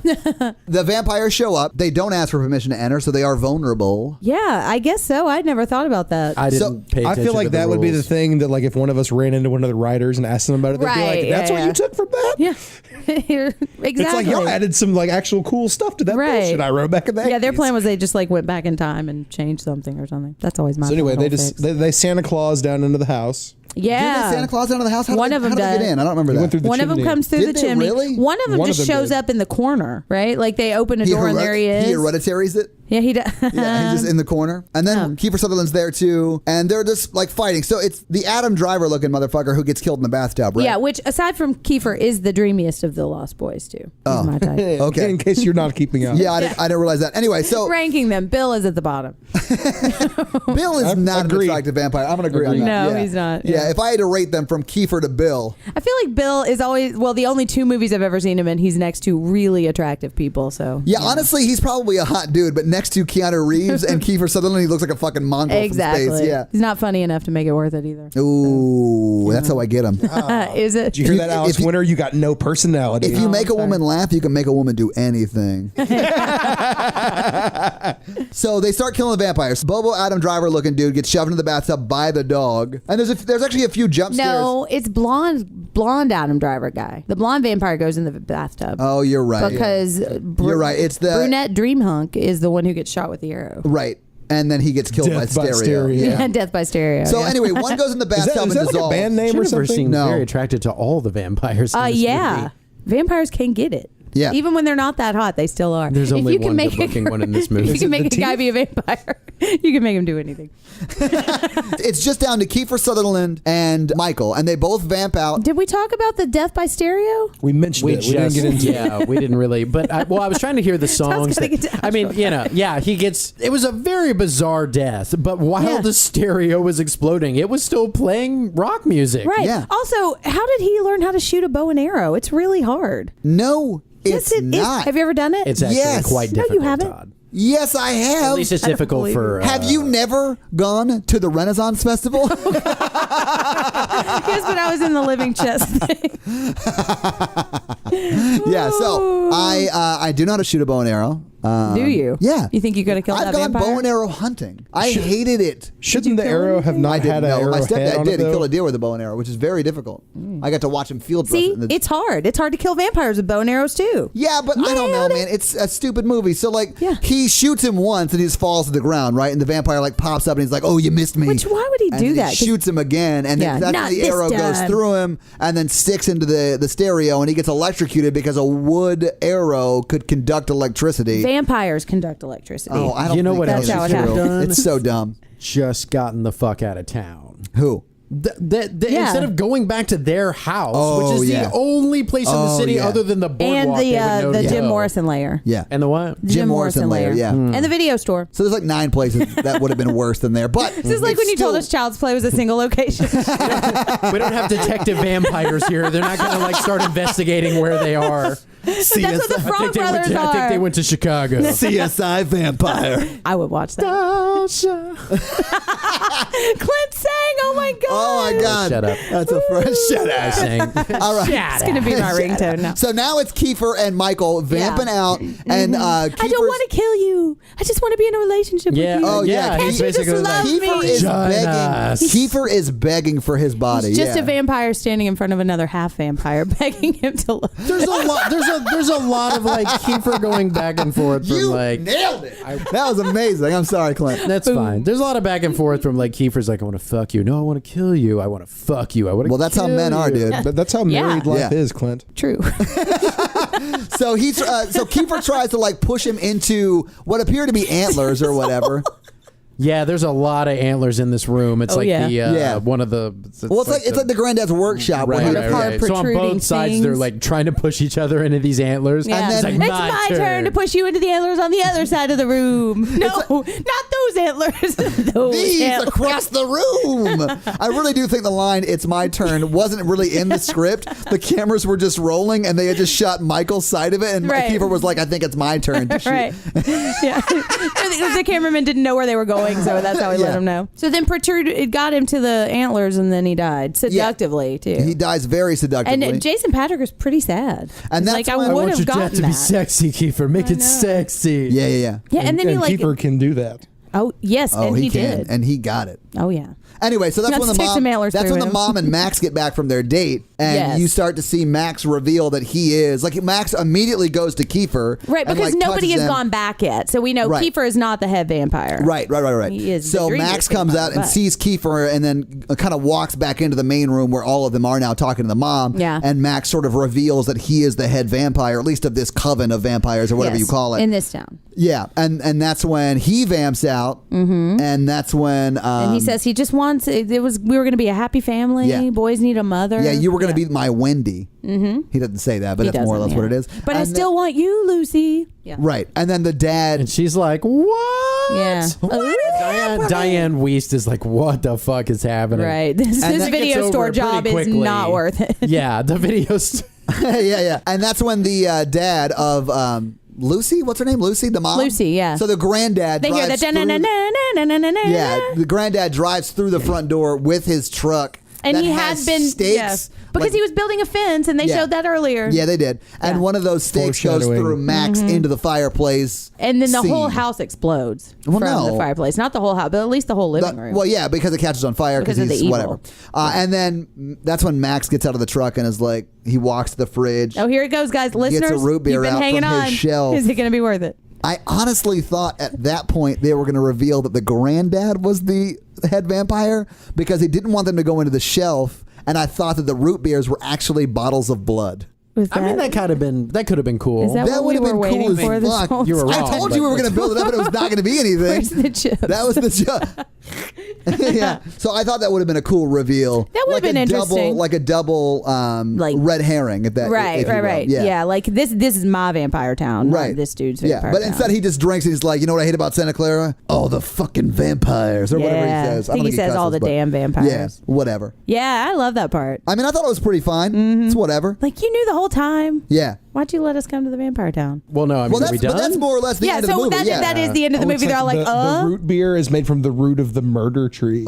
The vampires show up. They don't ask for permission to enter, so they are vulnerable. Yeah, I guess so. I'd never thought about that. I didn't pay I attention feel like to the that would be the rules. thing that, like, if one of us ran into one of the writers and asked them about it, they'd be Right, like, "That's yeah, what yeah. you took from that." Yeah. Exactly. It's like y'all added some like actual cool stuff to that Right. bullshit I wrote back in the Yeah, their 80s. plan was they just like went back in time and changed something or something. That's always my So anyway, they little just fix. they Santa Claus down into the house. Yeah. Did they Santa Claus out of the house? How One did of they, them how did they does. get in? I don't remember He that. went through the One of them chimney. comes through Did the they chimney. really? One of them One of just them shows did. up in the corner, right? Like they open a door and there he is. He hereditaries it. Yeah, he does. Yeah, he's just in the corner. And then Kiefer Sutherland's there too. And they're just like fighting. So it's the Adam Driver looking motherfucker who gets killed in the bathtub, right? Yeah, which aside from Kiefer is the dreamiest of the Lost Boys too. He's my type. Okay. In case you're not keeping up. Yeah, I didn't realize that. Anyway, so Ranking them, Bill is at the bottom. Bill is not Agree. an attractive vampire. I'm going to agree on that. No, Yeah. he's not. Yeah, Yeah. if I had to rate them from Kiefer to Bill, I feel like Bill is always the only two movies I've ever seen him in. He's next to really attractive people. So yeah, honestly, he's probably a hot dude, but next to Keanu Reeves and Kiefer Sutherland, he looks like a fucking mongrel exactly. from space. Yeah. He's not funny enough to make it worth it either. Ooh, that's how I get him. Is it? Did you hear that, Alex If you- Winter? You got no personality. If you make a sorry. woman laugh, you can make a woman do anything. So they start killing the vampires. Bobo Adam Driver looking dude gets shoved into the bathtub by the dog. And there's actually a few jump scares. No, it's blonde Adam Driver guy. The blonde vampire goes in the bathtub. Oh, you're right. Because You're right. It's the brunette dream hunk is the one who gets shot with the arrow. right. And then he gets killed Death by by stereo. stereo. Yeah. Death by stereo. So yeah. anyway, one goes in the is bathtub that and like a dissolves. band name or Jennifer something? seemed No. very attracted to all the vampires. In this yeah. movie. Vampires can get it. Yeah. Even when they're not that hot, they still are. There's If only you can one make good-looking one in this movie. If you Is can it make the a guy teeth? be a vampire, you can make him do anything. It's just down to Kiefer Sutherland and Michael, and they both vamp out. Did we talk about the Death by Stereo? We mentioned We it. We didn't get into it. yeah, we didn't really. But I was trying to hear the songs. gotta that- get to I mean, he gets. It was a very bizarre death, but while Yeah. the stereo was exploding, it was still playing rock music. Right. Yeah. Also, how did he learn how to shoot a bow and arrow? It's really hard. No, Yes, it's it is. not. Have you ever done it? It's actually Yes. quite No, you difficult, haven't. Todd. Yes, I have. At least it's I don't difficult believe for. Have you never gone to the Renaissance Festival? Yes, but I was in the living chest thing. Yeah, so I do know how to shoot a bow and arrow. Do you? Yeah. You think you could have killed I've that gone vampire? bow and arrow hunting. I hated it. Shouldn't the kill arrow have anything? not I had didn't an know. arrow My head stepdad on did. it, He though? killed a deer with a bow and arrow, which is very difficult. I got to watch him field dress See, it. it's hard. It's hard to kill vampires with bow and arrows too. Yeah, but I don't know, Man. man. It's a stupid movie. So, like, Yeah. he shoots him once and he just falls to the ground, right? And the vampire, like, pops up and he's like, oh, you missed me. Which, why would he And do then that? 'Cause- shoots him again, and Yeah, then that's not when the this arrow goes time. through him and then sticks into the stereo, and he gets electrocuted because a wood arrow could conduct electricity. Vampires conduct electricity. Oh, I don't You know think what that's else you true. could've done? It's so dumb. Just gotten the fuck out of town. Who? Yeah. Instead of going back to their house, Oh, which is yeah. the only place in the Oh, city yeah. other than the and boardwalk the they would know the to Jim go. Morrison layer. Yeah. And the what? Jim Morrison layer, yeah. And the video store. So there's like 9 places that would have been worse than there. But This is like when you told us Child's Play was a single location. We don't have detective vampires here. They're not going to like start investigating where they are. That's what the Frog Brothers are. I think they went to Chicago. CSI Vampire. I would watch that. Clint sang. Oh my god. Oh my god. Shut up. That's a first. Shut I up. sang. All right. It's gonna be my ringtone now. So now it's Kiefer and Michael vamping out, and I don't want to kill you. I just want to be in a relationship Yeah. with you. Oh yeah, Can't you just love Kiefer me? is Join begging. us. Kiefer is begging for his body. He's just yeah. a vampire standing in front of another half vampire, begging him to love. There's a lot. There's a lot of like Kiefer going back and forth from You like. nailed it. That was amazing. I'm sorry, Clint. That's fine. There's a lot of back and forth from like Kiefer's like, I want to fuck you. No, I want to kill you. I want to fuck you. I want to. Well, that's how men are, dude. But that's how married life Yeah. is, Clint. True. So he's so Kiefer tries to like push him into what appear to be antlers or whatever. Yeah, there's a lot of antlers in this room. It's Oh, like yeah. the Yeah. one of the. Well, it's like the granddad's workshop. Right, where he- right, Hard right. So on protruding both sides, they're things. like trying to push each other into these antlers. Yeah. And It's then- like, It's my turn to push you into the antlers on the other side of the room. No, not those antlers. Those These antlers. across the room. I really do think the line "It's my turn" wasn't really in the script. The cameras were just rolling, and they had just shot Michael's side of it, and Right. Kiefer was like, "I think it's my turn to shoot." Right. Yeah. The cameraman didn't know where they were going, so that's how he Yeah. let him know. So then it got him to the antlers, and then he died seductively too. He dies very seductively. And Jason Patrick was pretty sad. And He's that's like, when- I I would want have your death gotten to be that. sexy, Kiefer. Make it know. sexy. yeah. Yeah, and then he like, Kiefer can do that. oh yes, Oh, and he he can, did. and he got it. Oh yeah. Anyway, so that's Let's when the stick some mom. antlers That's through when the him. mom and Max get back from their date, and Yes. you start to see Max reveal that he is like Max immediately goes to Kiefer, Right, and, because like, nobody touches has him. gone back yet, so we know Right. Kiefer is not the head vampire. Right. He is So the dream Max vampire, comes out and but- sees Kiefer, and then kind of walks back into the main room where all of them are now talking to the mom. Yeah. And Max sort of reveals that he is the head vampire, at least of this coven of vampires or whatever Yes, you call it. in this town. Yeah, and that's when he vamps out, and that's when And he says he just wants we were going to be a happy family. Yeah. Boys need a mother. yeah, you were going to be my Wendy. Mm-hmm. He doesn't say that, but He that's more or less doesn't, what it yeah. is. But I And still want you, Lucy. Yeah. right, and then the dad. And she's like, what? Yeah. Diane Wiest is like, what the fuck is happening? Right. This And that video gets store over job pretty is quickly. not worth it. Yeah, the videos. yeah, and that's when the dad of Lucy, what's her name? Lucy, the mom. Lucy, yeah. So the granddad. They hear drives that. through- Yeah, the granddad drives through the front door with his truck. And that he has had been stakes. yes, because like- he was building a fence, and they Yeah. showed that earlier. Yeah, they did. And Yeah. one of those stakes goes Foreshadowing. through Max into the fireplace. And then the whole scene. house explodes Well, from no. the fireplace. Not the whole house, but at least the whole living The- room. well, yeah, because it catches on fire because Because of he's the evil. whatever. And then that's when Max gets out of the truck and is like, he walks to the fridge. Oh, here it goes, guys. Listeners, a root beer you've been out hanging from his on. shelf. Is it going to be worth it? I honestly thought at that point they were going to reveal that the granddad was the head vampire because he didn't want them to go into the shelf. And I thought that the root beers were actually bottles of blood. Was I mean, that could have been cool. Is that That what would we have were been waiting cool as for this fuck. whole You were time? wrong. I told you we were going to build it up, and it was not going to be anything. Where's the chips? That was the joke. Yeah. So I thought that would have been a cool reveal. That would have been interesting. Like a double Like- red herring. If that, Right, if you will. right. Yeah, like this is my vampire town, not Right. this dude's Yeah, vampire but town. instead he just drinks and he's like, you know what I hate about Santa Clara? Oh, the fucking vampires, or whatever he Yeah. says. I think don't he says all cusses, the but- damn vampires. Yeah, whatever. Yeah, I love that part. I mean, I thought it was pretty fine. It's whatever. Like, you knew the whole time. Yeah. Why'd you let us come to the vampire town? Well, no, I mean, Well, are we that's, done? but that's more or less the Yeah, end of the so movie. that is the end of the Oh, it's movie. They're all like, the root beer is made from the root of the murder tree.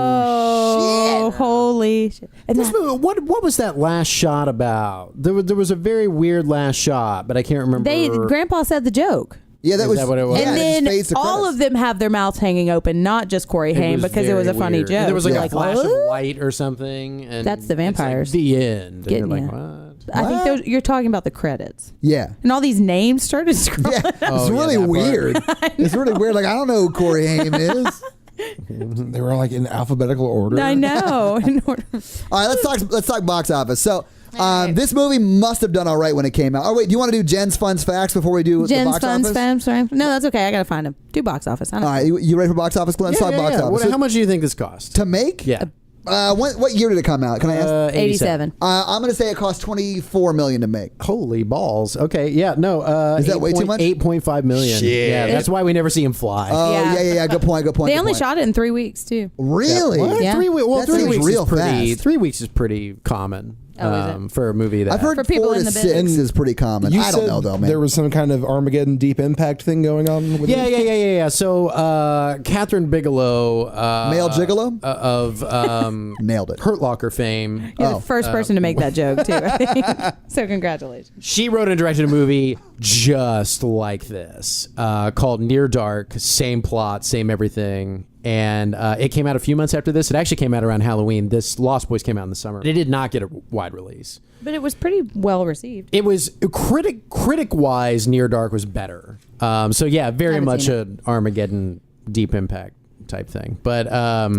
oh, holy shit. And This that- movie, what was that last shot about? There was a very weird last shot, but I can't remember. Grandpa said the joke. Yeah, that Is was. that what it was? Yeah, And it just then fades to all credits. of them have their mouths hanging open, not just Corey Haim, because it was a very funny weird. joke. And there was like You're a flash of "What?" light or something. And That's the it's like vampires. the end. And Getting you're like, ya. what? I think you're talking about the credits. Yeah. And all these names started scrolling. Yeah, Oh, it's yeah, really that part. weird. It's really weird. Like I don't know who Corey Haim is. They were like in alphabetical order. I know. In order- All right, let's talk box office. So this movie must have done all right when it came out. Oh wait, do you want to do Jen's fun facts before we do the Jen's box Fun office? Spams. No, that's okay. I gotta find them. Do box office. I don't All right, you ready for box office, Glenn? Let's talk box office. How much do you think this cost? To make? Yeah. What year did it come out? Can I ask? 87. I'm going to say it cost $24 million to make. Holy balls. Okay, yeah, no. Is that way too much? 8.5 million. Shit. Yeah, that's why we never see him fly. Oh, Yeah. yeah. Good point. They only shot it in 3 weeks too. Really? What? Yeah. 3 weeks. Well, That 3 seems weeks real is pretty. fast. 3 weeks is pretty common Oh, is it? for a movie that. I've heard For people 4 to in the 6 business. is pretty common. You I don't said know though, man. there was some kind of Armageddon Deep Impact thing going on with Yeah, it? yeah. So, Catherine Bigelow, Male gigolo? of Nailed it. Hurt Locker fame. You're the first person to make that joke too. I think. So congratulations. She wrote and directed a movie just like this called Near Dark. Same plot, same everything. And it came out a few months after this. It actually came out around Halloween. This Lost Boys came out in the summer. It did not get a wide release. But it was pretty well received. It was critic wise. Near Dark was better. So yeah, very Haven't much seen an Armageddon Deep Impact type thing. But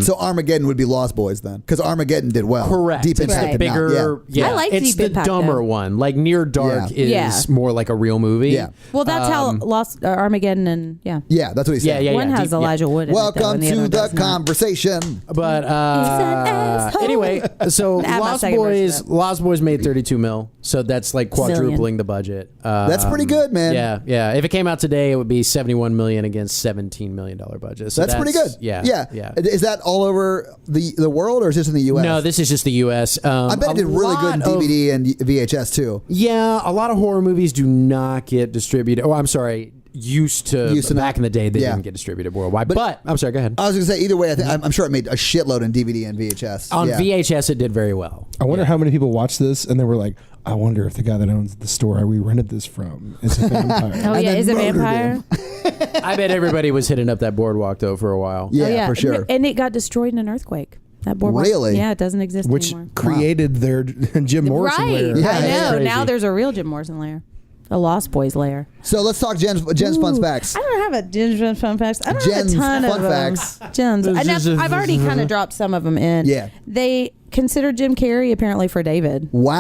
So Armageddon would be Lost Boys then, because Armageddon did well. correct. Deep It's Impact the did not. bigger. Yeah. I like it's Deep the Impact, dumber though. one. Like Near Dark is Yeah. more like a real movie. Yeah. Well, that's how Lost Armageddon and Yeah, that's what he said. Yeah. one has Deep- Elijah Wood in it, though, Welcome and the other to the does not. conversation. But asshole. anyway, so Add my Lost second verse to Boys, Lost Boys made 32 mil, so that's like quadrupling the budget. That's pretty good, man. Yeah. If it came out today, it would be 71 million against $17 million budget. So That's pretty good. Yeah. Is that all over the world, or is this in the U.S.? No, this is just the U.S. I bet it did really good in DVD and VHS too. Yeah, a lot of horror movies do not get distributed. Oh, I'm sorry. Used to back in the day, they didn't get distributed worldwide. But I'm sorry, go ahead. I was going to say, either way, I'm sure it made a shitload in DVD and VHS. On Yeah. VHS, it did very well. I wonder how many people watched this and they were like, I wonder if the guy that owns the store we rented this from is a vampire. Oh And yeah, then is it murdered vampire? him. I bet everybody was hitting up that boardwalk though for a while. Yeah, Oh, yeah, for sure. And it got destroyed in an earthquake. That boardwalk. Really? Yeah, it doesn't exist Which anymore. created their Jim Morrison Right. layer. Yeah, I that's know. crazy. Now there's a real Jim Morrison layer. A Lost Boys layer. So let's talk Jen's fun facts. I don't have a Jen's fun facts. I don't Jen's have a ton fun of facts. Jen's. And I've already kind of dropped some of them in. Yeah. They considered Jim Carrey apparently for David. Wow.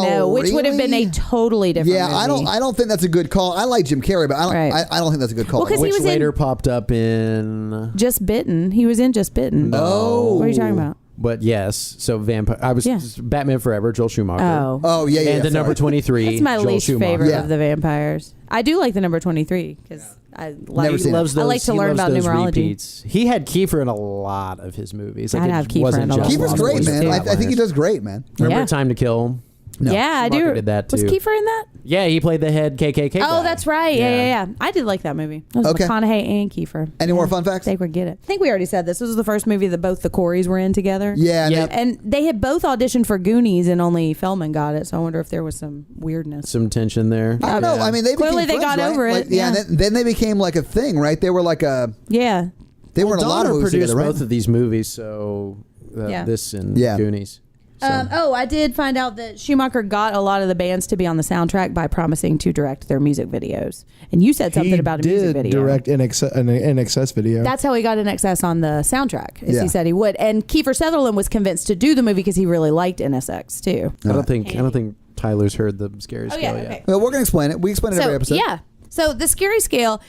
I know, which would have been a really? totally different Yeah, movie. I don't think that's a good call. I like Jim Carrey, but I don't. Right. I don't think that's a good call. Well, 'cause he Which was in- later popped up in. Just Bitten. He was in Just Bitten. Oh. What are you talking about? But yes, so vampire. I was Yeah. Batman Forever, Joel Schumacher. Oh. Oh yeah, yeah. And the sorry. number 23. That's my Joel least Schumacher. favorite Yeah. of the vampires. I do like the number 23 because I like, Never seen it. Loves those, I like to he learn loves about those numerology. Repeats. He had Kiefer in a lot of his movies. Like I'd it have Kiefer wasn't in a lot just of Kiefer's Lost great, Boys man. too. I think he does great, man. Remember Yeah. Time to Kill? No. Yeah, I Schumacher do. did that Was too. Kiefer in that? Yeah, he played the head KKK guy. Oh, that's right. Yeah. I did like that movie. It was Okay. McConaughey and Kiefer. Any more fun facts? They would get it. I think we already said this. This was the first movie that both the Coreys were in together. Yeah. Yep. And they had both auditioned for Goonies, and only Feldman got it. So I wonder if there was some weirdness. Some tension there. I don't know. I mean, they Clearly became they friends, got right? over Like, it, yeah. yeah. And then they became like a thing, right? They were like a. Yeah. They were in a lot of Donner movies produced together, right? both of these movies, so Yeah. this and Yeah. Goonies. So. I did find out that Schumacher got a lot of the bands to be on the soundtrack by promising to direct their music videos. And you said something He about a music did video. direct an NXS video. That's how he got NXS on the soundtrack, as Yeah. he said he would. And Kiefer Sutherland was convinced to do the movie because he really liked NSX too. I don't think Tyler's heard the scary scale yet. okay. Well, we're gonna explain it. We explain it every episode. Yeah. So the scary scale,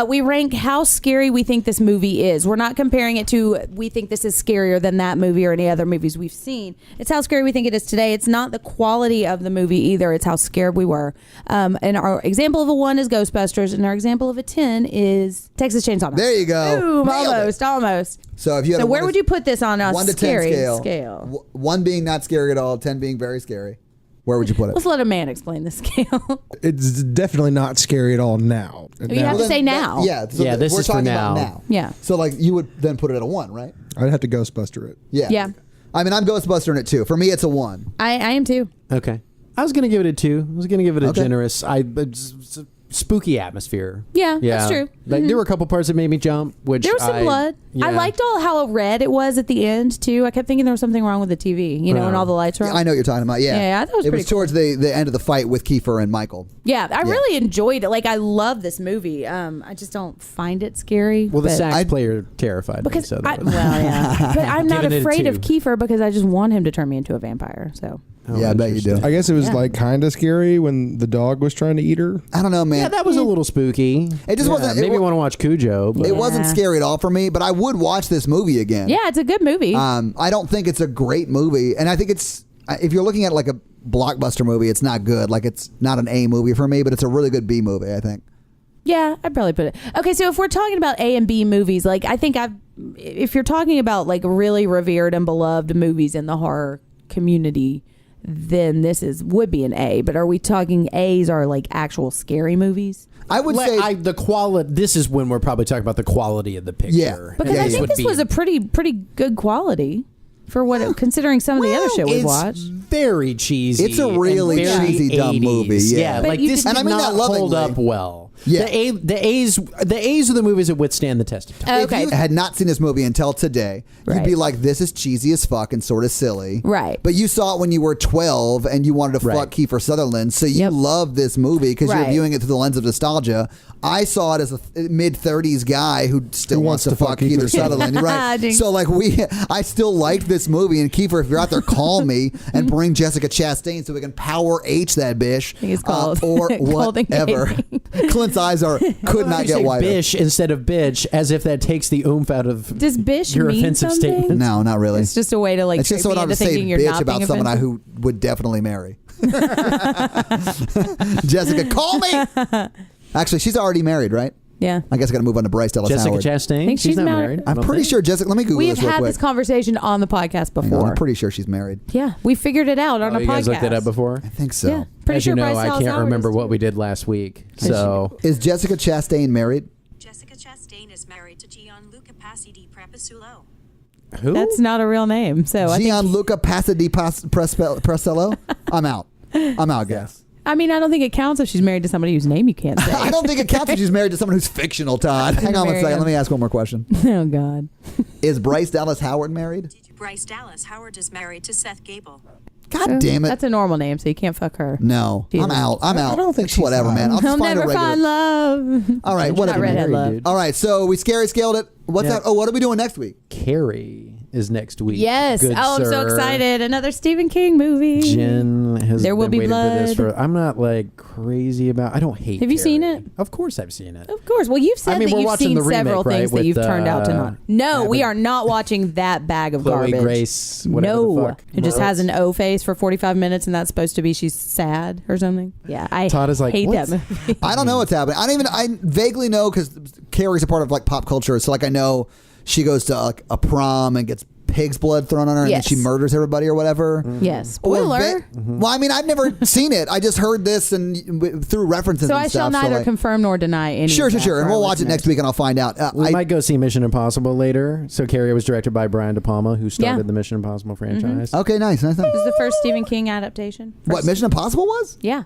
we rank how scary we think this movie is. We're not comparing it to we think this is scarier than that movie or any other movies we've seen. It's how scary we think it is today. It's not the quality of the movie either. It's how scared we were. And our example of a 1 is Ghostbusters, and our example of a 10 is Texas Chainsaw Massacre. There you go. Boom, Nailed it. almost. So if you had So a where 1 would you put this on a 1 to 10 scary scale? scale? 1 being not scary at all, 10 being very scary. Where would you put it? Let's let a man explain the scale. It's definitely not scary at all now. You have to say now. Yeah. So Yeah, this we're is for talking about now. now. Yeah. So like you would then put it at a 1, right? I'd have to Ghostbuster it. Yeah. Yeah. I mean, I'm Ghostbuster in it too. For me, it's a 1. I am too. Okay. I was going to give it a 2. I was going to give it a Okay. generous. It's a spooky atmosphere. Yeah, that's true. Like there were a couple parts that made me jump. Which There was some blood. Yeah. I liked how red it was at the end too. I kept thinking there was something wrong with the TV. You know, when all the lights were Yeah, on. I know what you're talking about. Yeah. Yeah, I thought it was pretty towards the end of the fight with Kiefer and Michael. Yeah, I really enjoyed it. Like I love this movie. I just don't find it scary. Well, the but- sax player terrified because me. So well, yeah. But I'm not Giving it a afraid of 2. Kiefer because I just want him to turn me into a vampire. So Yeah, I bet you do. I guess it was like kind of scary when the dog was trying to eat her. I don't know, man. Yeah, that was a little spooky. It just wasn't. Maybe you want to watch Cujo. But. It wasn't scary at all for me, but I would watch this movie again. Yeah, it's a good movie. I don't think it's a great movie, and I think it's if you're looking at like a blockbuster movie, it's not good. Like it's not an A movie for me, but it's a really good B movie, I think. Yeah, I'd probably put it. Okay, so if we're talking about A and B movies, like I think if you're talking about like really revered and beloved movies in the horror community, then this would be an A. But are we talking A's are like actual scary movies? I would say the quality. This is when we're probably talking about the quality of the picture. Yeah. Because I think would this be- was a pretty good quality for what considering some of the other shit we it's watched. very cheesy. It's a really and very cheesy, dumb 80s. movie, yeah. But like you this did- did And I mean not that hold lovingly. up well. Yeah. The A's are the movies that withstand the test of time. Okay. If you had not seen this movie until today, you'd Right. be like, this is cheesy as fuck and sort of silly. Right. But you saw it when you were 12 and you wanted to Right. fuck Kiefer Sutherland, so you Yep. loved this movie because you're Right. viewing it through the lens of nostalgia. I saw it as a mid-30s guy who still wants to fuck Kiefer Sutherland. Right. Jinx. So like I still liked this movie, and Kiefer, if you're out there, call me and bring Jessica Chastain so we can power H that bitch. I think it's called or Golden whatever. Clint's eyes could not You get say wider. bish instead of bitch, as if that takes the oomph out of Does bish your mean offensive something? statement. No, not really. It's just a way to like It's just trick so I me don't into say thinking you're bitch not about being someone offensive. who would definitely marry. Jessica, call me. Actually, she's already married, right? Yeah. I guess I got to move on to Bryce Dallas Jessica Howard. Chastain. Think she's not married? married. I I'm don't pretty think. sure Jessica. Let me Google We this have real had quick. this conversation on the podcast Hang on, before. I'm pretty sure she's married. Yeah, we figured it out on Oh, a you podcast. guys looked it up before. I think so. Yeah, pretty As sure you know, Bryce I Dallas can't Howard remember is what too. we did last week. So Is Jessica Chastain married? Jessica Chastain is married to Gianluca Passidi Prepusulo. who? That's not a real name. So I think, Gianluca Presello? I'm out. I'm out, guys. I mean, I don't think it counts if she's married to somebody whose name you can't say. I don't think it counts if she's married to someone who's fictional, Todd. Hang on one Marry second. him. Let me ask one more question. Oh God. Is Bryce Dallas Howard married? Bryce Dallas Howard is married to Seth Gable. God damn it. That's a normal name, so you can't fuck her. No. She I'm is. out. I'm out. I don't think It's she's whatever, hot. man. I'll He'll just find a never regular. find love. All right, Not whatever. redhead Married, love. dude. All right, so we scary scaled it. What's Yeah. that? Oh, what are we doing next week? Carrie is next week. Yes. Good Oh, I'm so sir. excited. Another Stephen King movie. Jen has There Will been Be waiting for this Blood. for. I'm not like crazy about. I don't hate. Have you seen Carrie. it? Of course, I've seen it. Of course. Well, you've said I mean, that we're you've watching seen the remake, several right, things that with, you've turned out to not. No, we Abbott- are not watching that bag of Chloe garbage. Grace, whatever no, the fuck. it just What? has an O face for 45 minutes, and that's supposed to be she's sad or something. Yeah, I Todd is like, hate "What's-" that movie. I don't know what's happening. I vaguely know because Carrie's a part of like pop culture. So like I know she goes to like a prom and gets pig's blood thrown on her and then Yes. she murders everybody or whatever. Yes, Or spoiler. Well, I mean, I've never seen it. I just heard this and through references So and I shall stuff. neither like, confirm nor deny any. sure, of sure, that sure. for And our we'll watch it listeners. next week and I'll find out. We might go see Mission Impossible later. So Carrie was directed by Brian De Palma, who started Yeah. the Mission Impossible franchise. Okay, nice. This is the first Stephen King adaptation. What, First- Mission Impossible was? Yeah.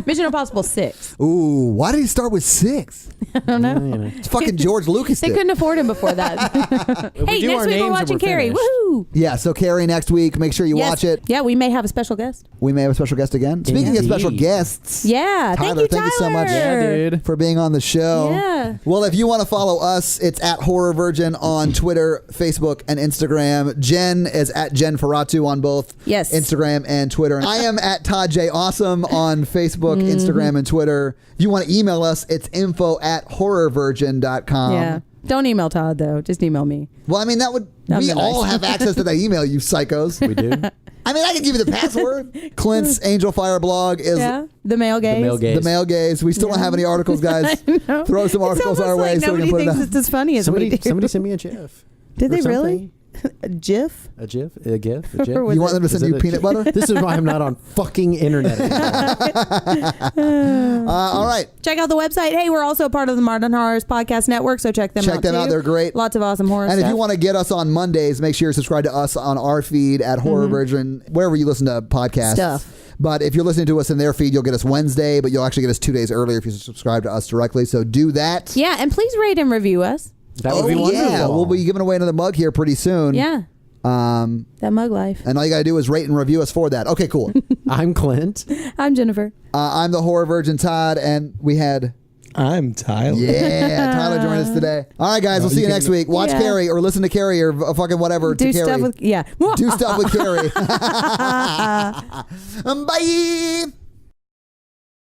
Mission Impossible 6. Ooh, why did he start with 6? I don't know. You know. It's fucking George Lucas They did. couldn't afford him before that. If we Hey, do next our week we're names and watching we're Carrie. finished. Woohoo! Yeah, so Carrie next week. Make sure you Yes. watch it. Yeah, we may have a special guest. We may have a special guest again. Speaking of special Indeed. guests, Yeah, Tyler, thank you so much Yeah, dude. for being on the show. Yeah. Well, if you want to follow us, it's at Horror Virgin on Twitter, Facebook, and Instagram. Jen is at Jen Ferratu on both Yes. Instagram and Twitter. I am at Todd J. Awesome on Facebook, Mm-hmm. Instagram, and Twitter. If you want to email us, it's info@horrorvirgin.com. Yeah. Don't email Todd though. Just email me. Well, I mean, that would I'm we the nice all one. have access to that email, you psychos. We do. I mean, I can give you the password. Clint's Angel Fire blog is Yeah. The male gaze. The male gaze. the male gaze. We still don't have any articles, guys. No. Throw some articles it's our way like so we can nobody put it thinks up. it's as funny as we Somebody, do. somebody send me a GIF. Did or they really? something. A GIF? A GIF? A GIF? A GIF? Or was You want them to Is send it you a peanut GIF? butter? This is why I'm not on fucking internet anymore. All right. Check out the website. Hey, we're also part of the Modern Horrors Podcast Network, so check them out. Check them out. too. They're great. Lots of awesome horror And stuff. if you want to get us on Mondays, make sure you're subscribed to us on our feed at Horror Virgin, wherever you listen to podcasts. Stuff. But if you're listening to us in their feed, you'll get us Wednesday, but you'll actually get us 2 days earlier if you subscribe to us directly. So do that. Yeah, and please rate and review us. That would be wonderful. Yeah. We'll be giving away another mug here pretty soon. Yeah. That mug life. And all you got to do is rate and review us for that. Okay, cool. I'm Clint. I'm Jennifer. I'm the Horror Virgin Todd, and we had I'm Tyler. Yeah, Tyler joined us today. All right, guys, we'll see you next week. Watch Carrie or listen to Carrie or fucking whatever Do to Carrie. stuff with Do stuff with Carrie. Bye.